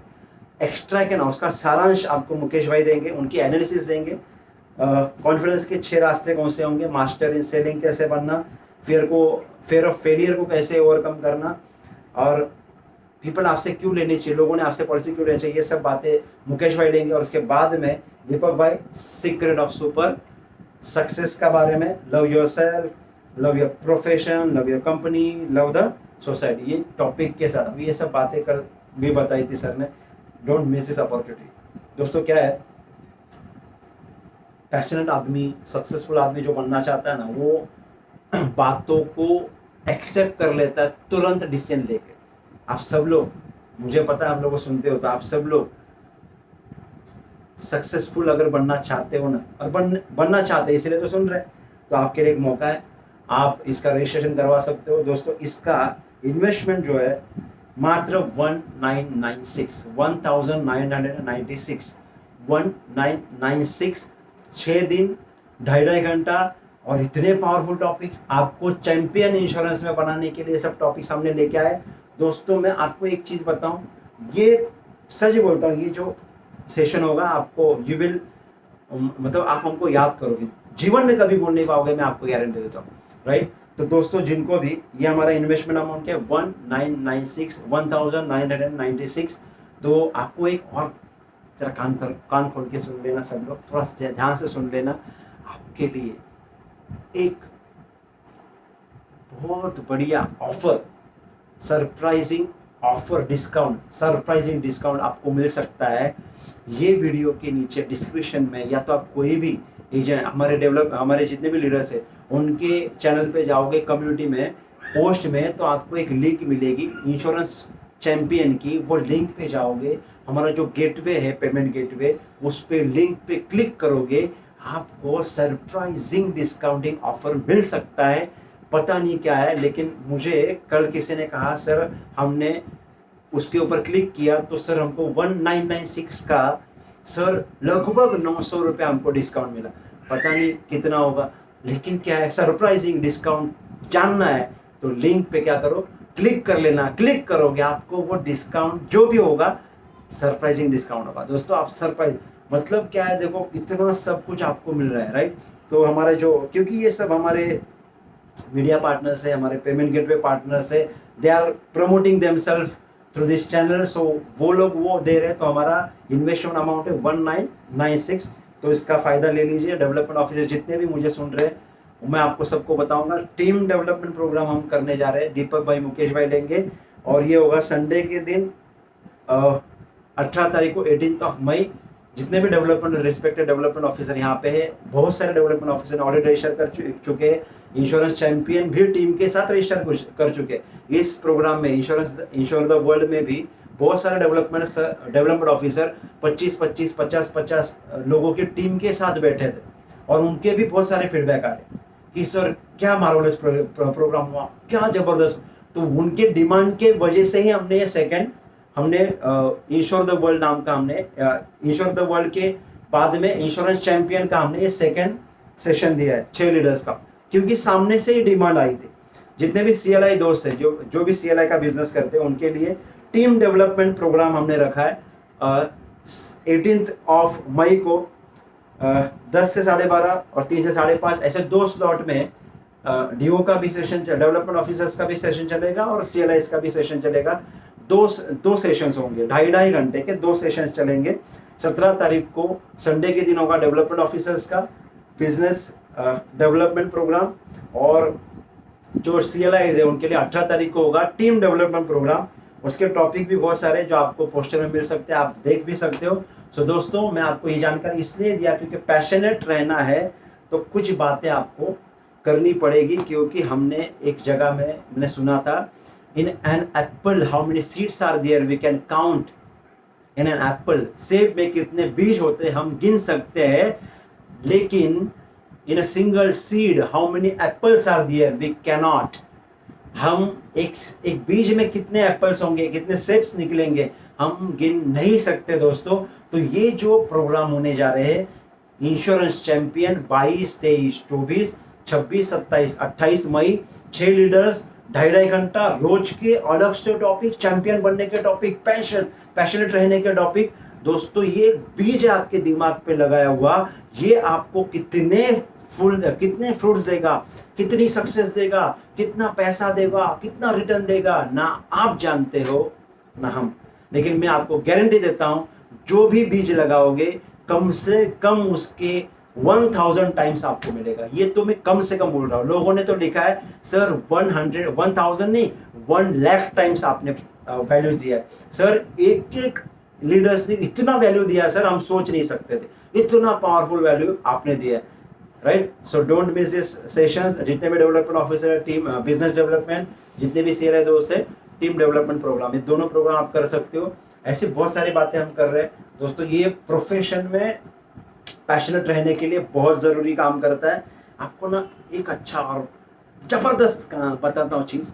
एक्स्ट्रा है ना, उसका सारांश आपको मुकेश भाई देंगे, उनकी एनालिसिस देंगे। कॉन्फिडेंस के 6 रास्ते कौन से होंगे, मास्टर इन सेलिंग कैसे बनना, फियर ऑफ फेलियर को कैसे ओवरकम करना, और पीपल आपसे क्यों लेनी चाहिए, लोगों ने आपसे पॉलिसी क्यों लेनी चाहिए, ये सब बातें मुकेश भाई लेंगे। और उसके बाद में दीपक भाई सीक्रेट ऑफ सुपर सक्सेस का बारे में, love yourself, love your profession, love your company, love the society, ये टॉपिक के साथ अभी ये सब बातें कल भी बताई थी सर ने। डोंट मिस दिस अपॉर्चुनिटी दोस्तों। क्या है, पैशनेट आदमी, सक्सेसफुल आदमी जो बनना चाहता है ना, वो बातों को एक्सेप्ट कर लेता है तुरंत डिसीजन लेके। आप सब लोग, मुझे पता है आप लोगों को सुनते हो, तो आप सब लोग सक्सेसफुल अगर बनना चाहते हो ना, और बनना चाहते इसलिए तो सुन रहे, तो आपके लिए एक मौका है, आप इसका रजिस्ट्रेशन करवा सकते हो दोस्तों। इसका इन्वेस्टमेंट जो है मात्र 1996 1996 6 दिन 2.5 घंटा, और इतने पावरफुल टॉपिक्स आपको चैंपियन इंश्योरेंस में बनाने के लिए सब टॉपिक्स हमने लेके आए दोस्तों। मैं आपको एक चीज़ बताऊं, ये सच बोलता हूँ, ये जो सेशन होगा आपको यू विल मतलब आप हमको याद करोगे, जीवन में कभी भूल नहीं पाओगे, मैं आपको गारंटी देता हूँ, राइट। तो दोस्तों जिनको भी ये हमारा इन्वेस्टमेंट अमाउंट है 1996 तो आपको एक और जरा कान खोल के सुन लेना सब लोग, थोड़ा ध्यान से सुन लेना। आपके लिए एक बहुत बढ़िया offer, surprising offer, surprising discount आपको मिल सकता है। ये वीडियो के नीचे डिस्क्रिप्शन में, या तो आप कोई भी एजेंट, हमारे जितने भी लीडर्स हैं उनके चैनल पे जाओगे, कम्युनिटी में पोस्ट में, तो आपको एक लिंक मिलेगी इंश्योरेंस चैंपियन की। वो लिंक पे जाओगे, हमारा जो गेटवे है, पेमेंट गेटवे, उस पे लिंक पे क्लिक करोगे, आपको सरप्राइजिंग डिस्काउंटिंग ऑफर मिल सकता है। पता नहीं क्या है, लेकिन मुझे कल किसी ने कहा सर हमने उसके ऊपर क्लिक किया तो सर हमको 1996 का सर लगभग 900 रुपये हमको डिस्काउंट मिला। पता नहीं कितना होगा, लेकिन क्या है, सरप्राइजिंग डिस्काउंट जानना है तो लिंक पे क्या करो, क्लिक कर लेना। क्लिक करोगे आपको वो डिस्काउंट जो भी होगा सरप्राइजिंग डिस्काउंट होगा। दोस्तों आप सरप्राइज मतलब क्या है, देखो इतना सब कुछ आपको मिल रहा है, राइट। तो हमारे जो, क्योंकि ये सब हमारे मीडिया पार्टनर्स है, हमारे पेमेंट गेटवे पार्टनर्स है, they are promoting themselves through this channel, so वो लोग वो दे रहे हैं। तो हमारा इन्वेस्टमेंट अमाउंट है 1996, तो इसका फ़ायदा ले लीजिए। डेवलपमेंट ऑफिसर जितने भी मुझे सुन रहे हैं मैं आपको सबको बताऊंगा, टीम डेवलपमेंट प्रोग्राम हम करने जा रहे हैं। दीपक भाई, मुकेश भाई लेंगे, और ये होगा संडे के दिन 18 तारीख को, 18 मई। जितने भी डेवलपमेंट रिस्पेक्टेड डेवलपमेंट ऑफिसर यहाँ पे है, बहुत सारे डेवलपमेंट ऑफिसर ऑलरेडी रजिस्टर कर चुके हैं। इंश्योरेंस चैंपियन भी टीम के साथ रजिस्टर कर चुके हैं। इस प्रोग्राम में इंश्योर द वर्ल्ड में भी बहुत सारे डेवलपमेंट ऑफिसर 25-25, 50-50 लोगों की टीम के साथ बैठे थे, और उनके भी बहुत सारे फीडबैक आ रहे कि सर क्या मार्वलस प्रोग्राम हुआ, क्या जबरदस्त। तो उनके डिमांड के वजह से ही हमने इंश्योर द वर्ल्ड नाम का, हमने इंश्योर द वर्ल्ड के बाद में इंश्योरेंस चैंपियन का हमने ये सेकंड सेशन दिया है 6 लीडर्स का, क्योंकि सामने से ही डिमांड आई थी। जितने भी CLI दोस्त हैं, जो भी CLI का बिजनेस करते हैं, उनके लिए टीम डेवलपमेंट प्रोग्राम हमने रखा है 18 मई को 10 से 12:30 और 3 से 5:30, ऐसे 2 स्लॉट में DO का भी सेशन, डेवलपमेंट ऑफिसर्स का भी सेशन चलेगा और CLIs का भी सेशन चलेगा। दो सेशंस होंगे, 2.5 घंटे के 2 सेशंस चलेंगे। 17 तारीख को संडे के दिन होगा डेवलपमेंट ऑफिसर्स का बिजनेस डेवलपमेंट प्रोग्राम, और जो CLIs है उनके लिए 18 तारीख को होगा टीम डेवलपमेंट प्रोग्राम। उसके टॉपिक भी बहुत सारे जो आपको पोस्टर में मिल सकते हैं, आप देख भी सकते हो। सो दोस्तों मैं आपको ये जानकारी इसलिए दिया क्योंकि पैशनेट रहना है तो कुछ बातें आपको करनी पड़ेगी, क्योंकि हमने एक जगह में मैंने सुना था, in an apple how many seeds are there, we can count in an apple. सेब में कितने बीज होते हैं हम गिन सकते हैं, लेकिन in a single seed how many apples are there, we cannot. हम एक बीज में कितने एप्पल्स होंगे, कितने सेब्स निकलेंगे, हम गिन नहीं सकते दोस्तों। तो ये जो प्रोग्राम होने जा रहे हैं इंश्योरेंस चैंपियन 22, 23, 24, 26, 27, 28 मई, 6 लीडर्स, 2.5 घंटा रोज के अलग से टॉपिक, चैंपियन बनने के टॉपिक, पैशनेट रहने के टॉपिक। दोस्तों ये बीज आपके दिमाग पे लगाया हुआ, ये आपको कितने फ्रूट्स देगा, कितनी सक्सेस देगा, कितना पैसा देगा, कितना रिटर्न देगा, ना आप जानते हो ना हम। लेकिन मैं आपको गारंटी देता हूं, जो भी बीज लगाओगे कम से कम उसके 1000 टाइम्स आपको मिलेगा। ये तो मैं कम से कम बोल रहा हूँ, लोगों ने तो लिखा है सर 1000 नहीं 1 लाख टाइम्स आपने वैल्यू दिया है। सर एक लीडर्स ने इतना वैल्यू दिया सर, हम सोच नहीं सकते थे, इतना पावरफुल वैल्यू आपने दिया है, right. So don't miss this sessions. जितने भी development officer, team business development, जितने भी CLI दोस्त है, टीम डेवलपमेंट प्रोग्राम, ये दोनों प्रोग्राम आप कर सकते हो। ऐसी बहुत सारी बातें हम कर रहे हैं दोस्तों। ये प्रोफेशन में पैशनेट रहने के लिए बहुत ज़रूरी काम करता है। आपको ना एक अच्छा और ज़बरदस्त बताता हूँ चीज़,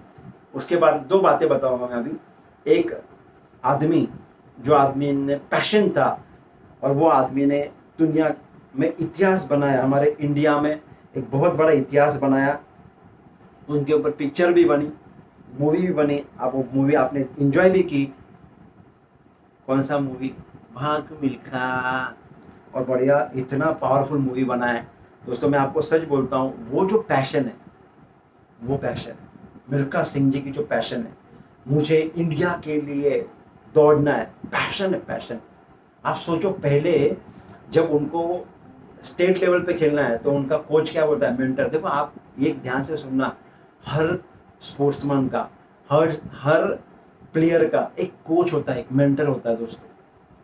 उसके बाद 2 बातें बताऊँगा मैं अभी। एक आदमी, जो आदमी ने पैशन था और वो आदमी ने दुनिया में इतिहास बनाया, हमारे इंडिया में एक बहुत बड़ा इतिहास बनाया। उनके ऊपर पिक्चर भी बनी, मूवी भी बनी, आप वो मूवी आपने एंजॉय भी की। कौन सा मूवी? भाग मिल्खा। और बढ़िया, इतना पावरफुल मूवी बना है दोस्तों। मैं आपको सच बोलता हूँ, वो जो पैशन है, वो पैशन मिल्खा सिंह जी की जो पैशन है, मुझे इंडिया के लिए दौड़ना है, पैशन है, पैशन। आप सोचो पहले जब उनको स्टेट लेवल पे खेलना है तो उनका कोच क्या बोलता है, मेंटर। देखो आप एक ध्यान से सुनना, हर स्पोर्ट्समैन का, हर प्लेयर का एक कोच होता है, एक मेंटर होता है दोस्तों,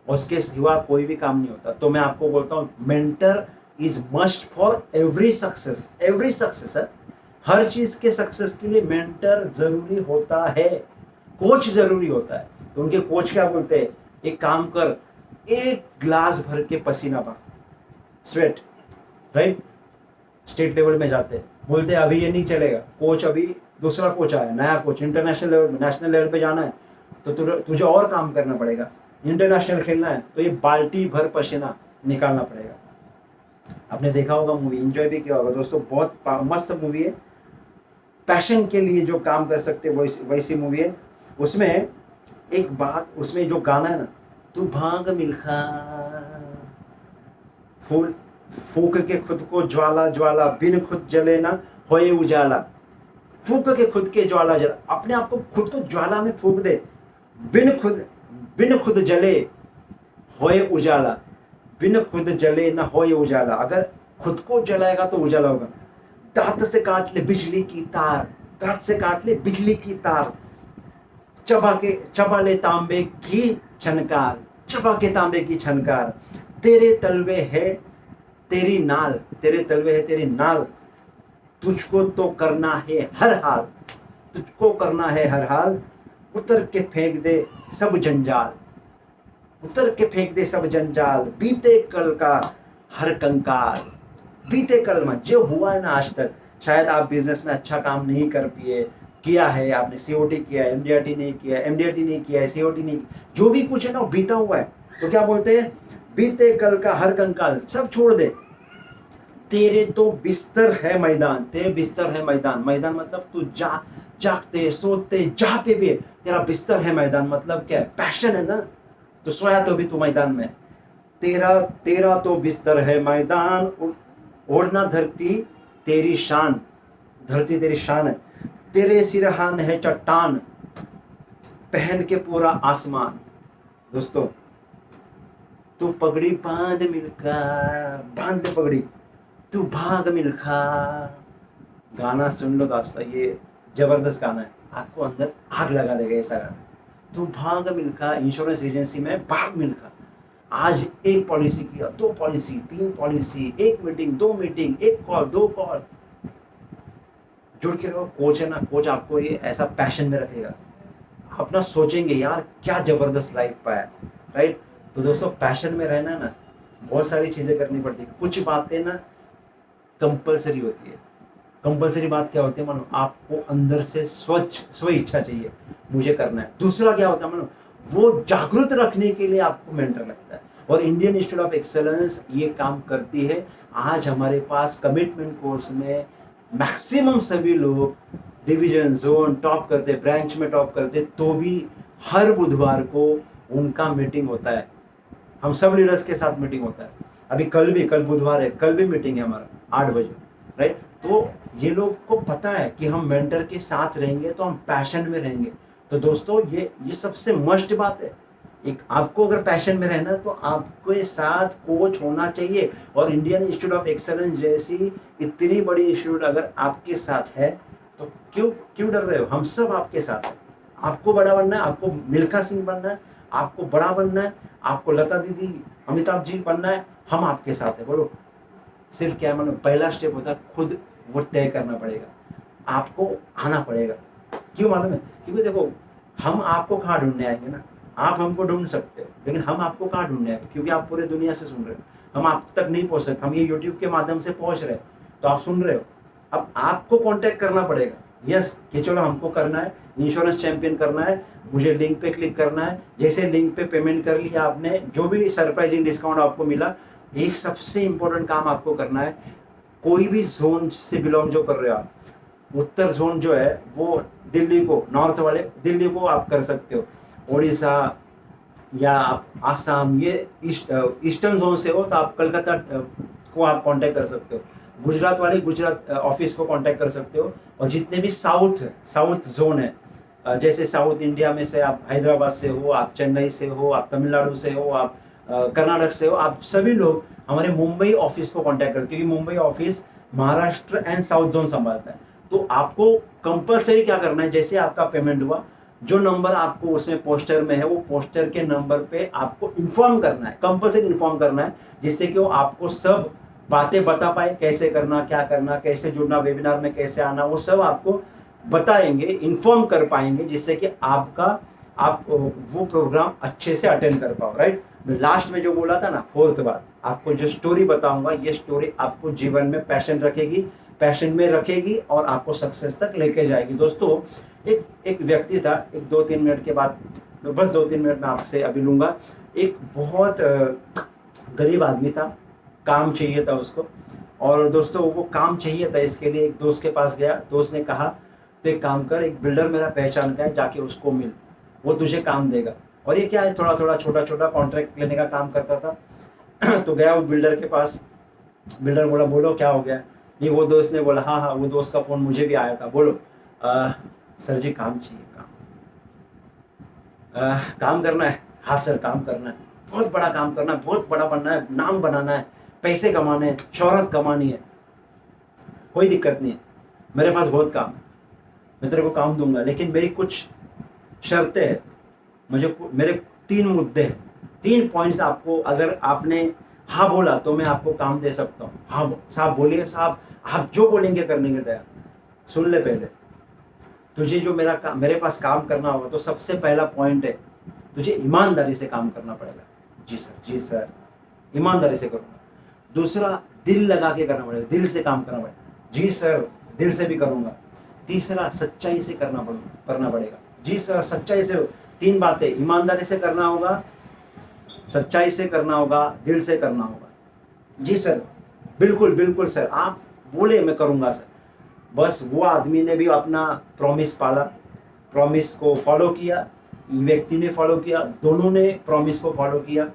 उसके सिवा कोई भी काम नहीं होता। तो मैं आपको बोलता हूँ mentor is must for every success, every success है, हर चीज के सक्सेस के लिए मेंटर जरूरी होता है, कोच जरूरी होता है। तो उनके कोच क्या बोलते हैं, एक काम कर, एक ग्लास भर के पसीना बहा, स्वेट, राइट। स्टेट लेवल में जाते हैं, बोलते हैं अभी ये नहीं चलेगा, कोच अभी दूसरा कोच आया, नया कोच, इंटरनेशनल लेवल में, नेशनल लेवल पे जाना है तो तुझे और काम करना पड़ेगा, इंटरनेशनल खेलना है तो ये बाल्टी भर पसीना निकालना पड़ेगा। आपने देखा होगा मूवी, एंजॉय भी किया होगा दोस्तों, बहुत मस्त मूवी है, पैशन के लिए जो काम कर सकते वैसी मूवी है। उसमें एक बात, उसमें जो गाना है ना, तू भाग मिल्खा, फूल फूक के खुद को ज्वाला ज्वाला, बिन खुद जले ना होए उजाला। फूक के खुद के ज्वाला जला, अपने आप को खुद को ज्वाला में फूक दे, बिन खुद जले होए उजाला, बिन खुद जले ना होए उजाला। अगर खुद को जलाएगा तो उजाला होगा। दांत से काट ले बिजली की तार, दांत से काट ले बिजली की तार, चबा ले तांबे की छनकार, चबा के तांबे की छनकार। तेरे तलवे है तेरी नाल, तेरे तलवे है तेरी नाल, तुझको तो करना है हर हाल, तुझको करना है हर हाल। उतर के फेंक दे सब जंजाल, उतर के फेंक दे सब जंजाल, बीते कल का हर कंकाल। बीते कल में जो हुआ है ना आज तक, शायद आप बिजनेस में अच्छा काम नहीं कर पिए, किया है आपने, सीओटी किया है, एमडीआरटी नहीं किया, एमडीआरटी नहीं किया है, सीओटी नहीं, जो भी कुछ है ना बीता हुआ है। तो क्या बोलते हैं, बीते कल का हर कंकाल सब छोड़ दे, तेरे तो बिस्तर है मैदान, तेरे बिस्तर है मैदान। मैदान मतलब तू जागते सोते जहाँ पे भी है, तेरा बिस्तर है मैदान, मतलब क्या है, पैशन है ना, तो सोया तो भी तू मैदान में। तेरा तो बिस्तर है मैदान, ओढ़ना धरती तेरी शान, धरती तेरी शान है, तेरे सिरहान है चट्टान, पहन के पूरा आसमान। दोस्तों तू पगड़ी बांध मिल्खा, बांध ले पगड़ी, तू भाग मिल्खा। गाना सुन लो दोस्तों, ये जबरदस्त गाना है, आपको अंदर आग लगा देगा ऐसा गाना। तू भाग मिल्खा, इंश्योरेंस एजेंसी में भाग मिल्खा। आज एक पॉलिसी किया, दो पॉलिसी, तीन पॉलिसी, एक मीटिंग, दो मीटिंग, एक कॉल, दो कॉल। जुड़ के रहो, कोच है ना, कोच आपको ये ऐसा पैशन में रखेगा, आप ना सोचेंगे यार क्या जबरदस्त लाइफ पाया, राइट। तो दोस्तों पैशन में रहना ना, बहुत सारी चीजें करनी पड़ती है, कुछ बातें ना कंपलसरी होती है। कंपलसरी बात क्या होती है, मानो आपको अंदर से स्व इच्छा चाहिए, मुझे करना है। दूसरा क्या होता है, मानो वो जागरूक रखने के लिए आपको मेंटर लगता है, और इंडियन इंस्टीट्यूट ऑफ एक्सेलेंस ये काम करती है। आज हमारे पास कमिटमेंट कोर्स में मैक्सिमम सभी लोग डिवीजन, जोन टॉप करते, ब्रांच में टॉप करते, तो भी हर बुधवार को उनका मीटिंग होता है, हम सब लीडर्स के साथ मीटिंग होता है। अभी कल बुधवार है, कल भी मीटिंग है हमारा 8 बजे, राइट। तो ये लोग को पता है कि हम मेंटर के साथ रहेंगे तो हम पैशन में रहेंगे। तो दोस्तों ये सबसे मस्ट बात है, एक आपको अगर पैशन में रहना तो आपके साथ कोच होना चाहिए। और इंडियन इंस्टीट्यूट ऑफ एक्सेलेंस जैसी इतनी बड़ी इंस्टीट्यूट अगर आपके साथ है तो क्यों डर रहे हो, हम सब आपके साथ हैं। आपको बड़ा बनना है, आपको मिल्खा सिंह बनना है, आपको बड़ा बनना है, आपको लता दीदी, अमिताभ जी बनना है, हम आपके साथ हैं। बोलो सिर्फ क्या मतलब पहला स्टेप होता है, खुद वो तय करना पड़ेगा, आपको आना पड़ेगा। क्यों मालूम है, क्योंकि देखो हम आपको कहाँ ढूंढने आएंगे ना, आप हमको ढूंढ सकते हो, लेकिन हम आपको कहाँ ढूंढने आएंगे, क्योंकि आप पूरे दुनिया से सुन रहे हो, हम आप तक नहीं पहुंच सकते, हम ये यूट्यूब के माध्यम से पहुंच रहे हैं, तो आप सुन रहे हो। अब आपको कांटेक्ट करना पड़ेगा, यस कि चलो हमको करना है, इंश्योरेंस चैंपियन करना है, मुझे लिंक पे क्लिक करना है। जैसे लिंक पे पेमेंट कर लिया आपने, जो भी सरप्राइजिंग डिस्काउंट आपको मिला, एक सबसे इंपॉर्टेंट काम आपको करना है, कोई भी जोन से बिलोंग जो कर रहे हो आप, उत्तर जोन जो है वो दिल्ली को, नॉर्थ वाले दिल्ली को आप कर सकते हो, उड़ीसा या आप आसाम, ये ईस्टर्न जोन से हो तो आप कलकत्ता को आप कांटेक्ट कर सकते हो, गुजरात वाले गुजरात ऑफिस को कांटेक्ट कर सकते हो, और जितने भी साउथ जोन है जैसे साउथ इंडिया में से आप हैदराबाद से हो, आप चेन्नई से हो, आप तमिलनाडु से हो, आप कर्नाटक से हो, आप सभी लोग हमारे मुंबई ऑफिस को कांटेक्ट करें, क्योंकि Mumbai office Maharashtra and south zone संभालता है। तो आपको कंपलसरी क्या करना है, जैसे आपका पेमेंट हुआ, जो नंबर आपको उसमें पोस्टर में है, वो पोस्टर के नंबर पे आपको इन्फॉर्म करना है, कंपलसरी इन्फॉर्म करना है, जिससे कि वो आपको सब बातें बता पाए, कैसे करना, क्या करना, कैसे जुड़ना, वेबिनार में कैसे आना, वो सब आपको बताएंगे, इन्फॉर्म कर पाएंगे, जिससे कि आप वो प्रोग्राम अच्छे से अटेंड कर पाओ, राइट। मैं लास्ट में जो बोला था ना, फोर्थ बात, आपको जो स्टोरी बताऊंगा, ये स्टोरी आपको जीवन में पैशन में रखेगी और आपको सक्सेस तक लेके जाएगी। दोस्तों, एक व्यक्ति था, एक 2-3 मिनट के बाद, बस 2-3 मिनट में आपसे अभी लूंगा। एक बहुत गरीब आदमी था, काम चाहिए था उसको, और दोस्तों वो काम चाहिए था, इसके लिए एक दोस्त के पास गया। दोस्त ने कहा तो एक काम कर, एक बिल्डर मेरा पहचान का है, जाके उसको मिल, वो तुझे काम देगा। और ये क्या है, थोड़ा थोड़ा छोटा छोटा कॉन्ट्रैक्ट लेने का काम करता था। तो गया वो बिल्डर के पास, बिल्डर बोला बोलो क्या हो गया। नहीं, वो दोस्त ने बोला हाँ हाँ, वो दोस्त का फ़ोन मुझे भी आया था, बोलो। सर जी काम चाहिए, काम करना है। हाँ सर काम करना है, बहुत बड़ा काम करना है, बहुत बड़ा बनना है, नाम बनाना है, पैसे कमाने हैं, शोहरत कमानी है। कोई दिक्कत नहीं है, मेरे पास बहुत काम है, मैं तेरे को काम दूंगा, लेकिन मेरी कुछ शर्तें हैं। मेरे 3 मुद्दे हैं, 3 पॉइंट्स आपको, अगर आपने हाँ बोला तो मैं आपको काम दे सकता हूँ। हाँ साहब बोलिए साहब, आप जो बोलेंगे करने के तैयार। सुन ले पहले, तुझे जो मेरे पास काम करना होगा, तो सबसे पहला पॉइंट है, तुझे ईमानदारी से काम करना पड़ेगा। जी सर, जी सर, ईमानदारी से करूँगा। दूसरा, दिल लगा के करना पड़ेगा, दिल से काम करना पड़ेगा। जी सर, दिल से भी करूँगा। तीसरा, सच्चाई से करना पड़ेगा। जी सर, सच्चाई से। 3 बातें, ईमानदारी से करना होगा, सच्चाई से करना होगा, दिल से करना होगा। जी सर, बिल्कुल बिल्कुल सर, आप बोले मैं करूँगा सर। बस वो आदमी ने भी अपना प्रॉमिस पाला, प्रॉमिस को फॉलो किया, व्यक्ति ने फॉलो किया, दोनों ने प्रॉमिस को फॉलो किया।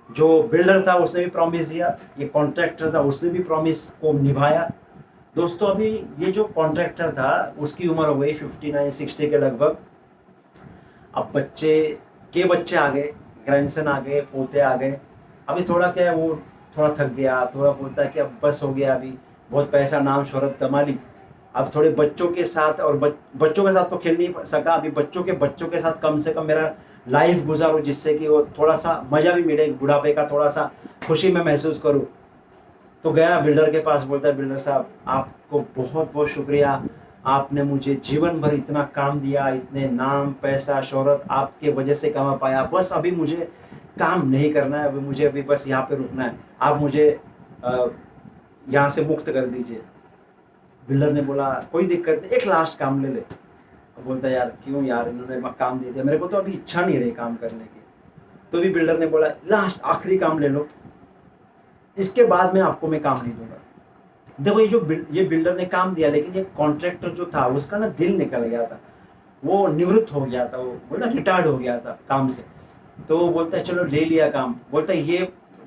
जो बिल्डर था उसने भी प्रॉमिस दिया, ये कॉन्ट्रैक्टर था उसने भी प्रॉमिस को निभाया। दोस्तों, अभी ये जो कॉन्ट्रैक्टर था उसकी उम्र हो गई 59-60 के लगभग। अब बच्चे आ गए, ग्रैंडसन आ गए, पोते आ गए। अभी थोड़ा क्या है, वो थोड़ा थक गया, थोड़ा बोलता है कि अब बस हो गया, अभी बहुत पैसा नाम शोहरत कमा ली। अब थोड़े बच्चों के साथ, और बच्चों के साथ तो खेल नहीं सका, अभी बच्चों के साथ कम से कम मेरा लाइफ गुजारो, जिससे कि वो थोड़ा सा मज़ा भी मिले, बुढ़ापे का थोड़ा सा खुशी में महसूस करूँ। तो गया बिल्डर के पास, बोलता है बिल्डर साहब आपको बहुत बहुत शुक्रिया, आपने मुझे जीवन भर इतना काम दिया, इतने नाम पैसा शोहरत आपके वजह से कमा पाया, बस अभी मुझे काम नहीं करना है, अभी बस यहाँ पे रुकना है, आप मुझे यहाँ से मुक्त कर दीजिए। बिल्डर ने बोला कोई दिक्कत नहीं, एक लास्ट काम ले ले। बोलता है यार क्यों यार, इन्होंने काम दे दिया, मेरे को तो अभी इच्छा नहीं रही काम करने की। तो भी बिल्डर ने बोला लास्ट आखिरी काम ले लो, इसके बाद में आपको मैं काम नहीं दूंगा। देखो, ये बिल्डर ने काम दिया, लेकिन ये कॉन्ट्रैक्टर जो था उसका ना दिल निकल गया था, वो निवृत्त हो गया था, वो बोला रिटायर्ड हो गया था काम से। तो वो बोलता है चलो ले लिया काम। बोलता है ये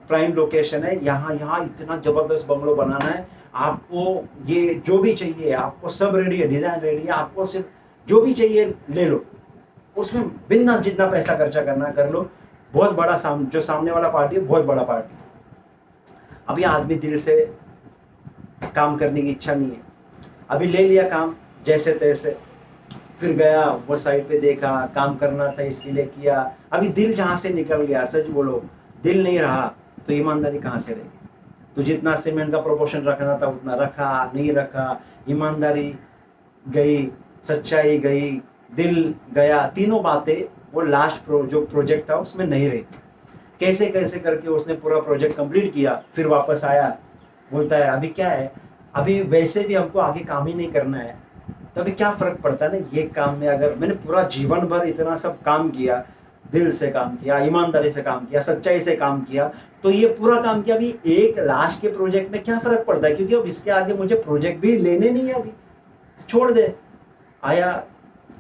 प्राइम लोकेशन है, यहाँ इतना ज़बरदस्त बंगलो बनाना है, आपको ये जो भी चाहिए, आपको सब रेडी है, डिज़ाइन रेडी है, आपको सिर्फ जो भी चाहिए ले लो, उसमें बिंदास जितना पैसा खर्चा करना कर लो। बहुत बड़ा जो सामने वाला पार्टी है, बहुत बड़ा पार्टी। अभी आदमी दिल से काम करने की इच्छा नहीं है, अभी ले लिया काम जैसे तैसे, फिर गया वो साइड पे देखा, काम करना था इसके लिए किया। अभी दिल जहाँ से निकल गया, सच बोलो, दिल नहीं रहा तो ईमानदारी कहाँ से रहेगी। तो जितना सीमेंट का प्रोपोर्शन रखना था उतना रखा, नहीं रखा, ईमानदारी गई, सच्चाई गई, दिल गया, तीनों बातें वो लास्ट जो प्रोजेक्ट था उसमें नहीं रही। कैसे कैसे करके उसने पूरा प्रोजेक्ट कंप्लीट किया, फिर वापस आया। बोलता है अभी क्या है, अभी वैसे भी हमको आगे काम ही नहीं करना है, तो अभी क्या फ़र्क पड़ता है ना ये काम में, अगर मैंने पूरा जीवन भर इतना सब काम किया, दिल से काम किया, ईमानदारी से काम किया, सच्चाई से काम किया, तो ये पूरा काम किया, अभी एक लास्ट के प्रोजेक्ट में क्या फ़र्क पड़ता है, क्योंकि अब इसके आगे मुझे प्रोजेक्ट भी लेने नहीं है, अभी छोड़ दे। आया,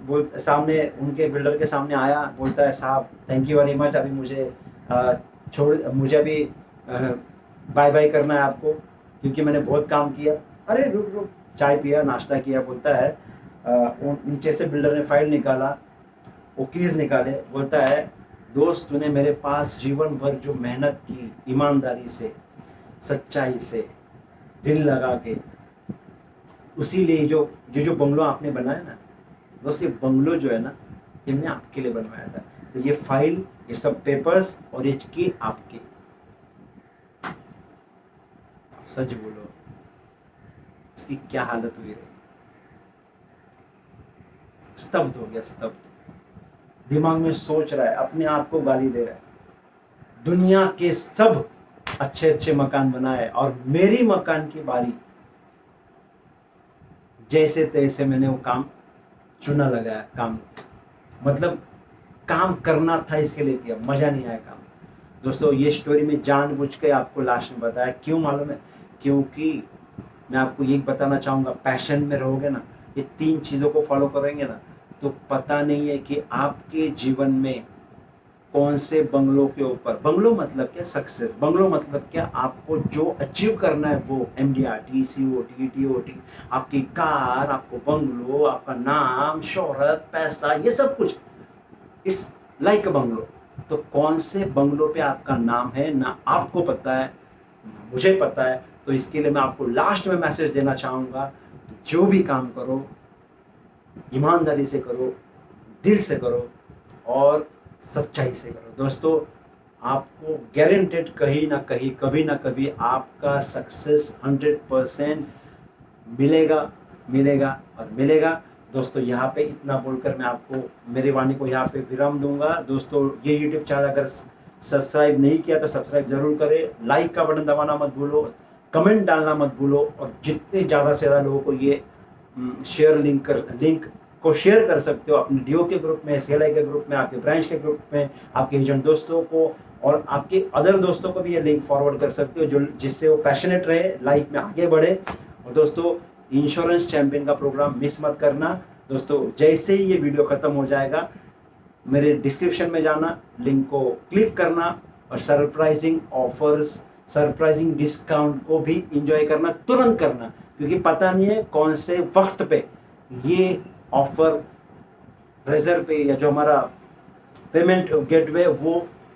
बोल सामने उनके बिल्डर के सामने आया, बोलता है साहब थैंक यू वेरी मच, अभी मुझे अभी बाय बाय करना है आपको, क्योंकि मैंने बहुत काम किया। अरे रुक रुक, चाय पिया, नाश्ता किया। बोलता है वो नीचे से बिल्डर ने फाइल निकाला, वो कीज निकाले, बोलता है दोस्त तूने मेरे पास जीवन भर जो मेहनत की, ईमानदारी से, सच्चाई से, दिल लगा के, उसी लिए जो बंगलो आपने बनाया ना दोस्त, ये बंगलो जो है ना ये मैंने आपके लिए बनवाया था। तो ये फाइल, ये सब पेपर्स और ये की आपके। आप सच बोलो, इसकी क्या हालत हुई रही। स्तब्ध हो गया, स्तब्ध। दिमाग में सोच रहा है, अपने आप को गाली दे रहा है, दुनिया के सब अच्छे अच्छे मकान बनाए और मेरी मकान की बारी। जैसे तैसे मैंने वो काम चुना लगाया, काम मतलब काम करना था इसके लिए किया, मजा नहीं आया काम। दोस्तों ये स्टोरी में जानबूझ के आपको लास्ट में बताया, क्यों मालूम है? क्योंकि मैं आपको ये बताना चाहूँगा, पैशन में रहोगे ना, ये 3 चीज़ों को फॉलो करेंगे ना, तो पता नहीं है कि आपके जीवन में कौन से बंगलों के ऊपर, बंगलो मतलब क्या, सक्सेस, बंगलो मतलब क्या, आपको जो अचीव करना है वो MDRT, COT, TOT, आपकी कार, आपको बंगलो, आपका नाम, शोहरत, पैसा, ये सब कुछ इस लाइक बंगलो। तो कौन से बंगलो पे आपका नाम है ना आपको पता है ना मुझे पता है। तो इसके लिए मैं आपको लास्ट में मैसेज देना चाहूँगा, जो भी काम करो ईमानदारी से करो, दिल से करो और सच्चाई से करो। दोस्तों आपको गारंटेड कहीं ना कहीं, कभी ना कभी आपका सक्सेस 100% मिलेगा, मिलेगा और मिलेगा। दोस्तों यहाँ पे इतना बोलकर मैं आपको, मेरी वाणी को यहाँ पे विराम दूंगा। दोस्तों ये YouTube चैनल अगर सब्सक्राइब नहीं किया तो सब्सक्राइब जरूर करें, लाइक का बटन दबाना मत भूलो, कमेंट डालना मत भूलो, और जितने ज़्यादा से ज़्यादा लोगों को ये लिंक को शेयर कर सकते हो अपने DO के ग्रुप में, CLI के ग्रुप में, आपके ब्रांच के ग्रुप में, आपके एजेंट दोस्तों को और आपके अदर दोस्तों को भी ये लिंक फॉरवर्ड कर सकते हो, जो जिससे वो पैशनेट रहे, लाइफ में आगे बढ़े। और दोस्तों इंश्योरेंस चैंपियन का प्रोग्राम मिस मत करना। दोस्तों जैसे ही ये वीडियो ख़त्म हो जाएगा, मेरे डिस्क्रिप्शन में जाना, लिंक को क्लिक करना और सरप्राइजिंग ऑफर्स, सरप्राइजिंग डिस्काउंट को भी इंजॉय करना, तुरंत करना, क्योंकि पता नहीं है कौन से वक्त पे ये ऑफर रेजर पे या जो हमारा पेमेंट गेटवे वो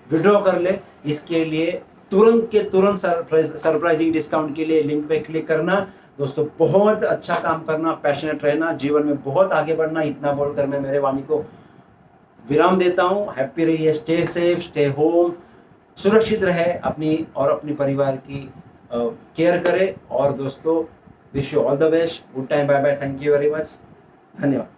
विड्रॉ कर ले। इसके लिए तुरंत के तुरंत सरप्राइजिंग डिस्काउंट के लिए लिंक पे क्लिक करना। दोस्तों बहुत अच्छा काम करना, पैशनेट रहना, जीवन में बहुत आगे बढ़ना, इतना बोलकर मैं मेरे वाणी को विराम देता हूँ। हैप्पी रहिए, स्टे सेफ, स्टे होम, सुरक्षित रहे, अपनी और अपने परिवार की केयर करें। और दोस्तों wish you all the best, good time, bye bye, thank you very much, धन्यवाद।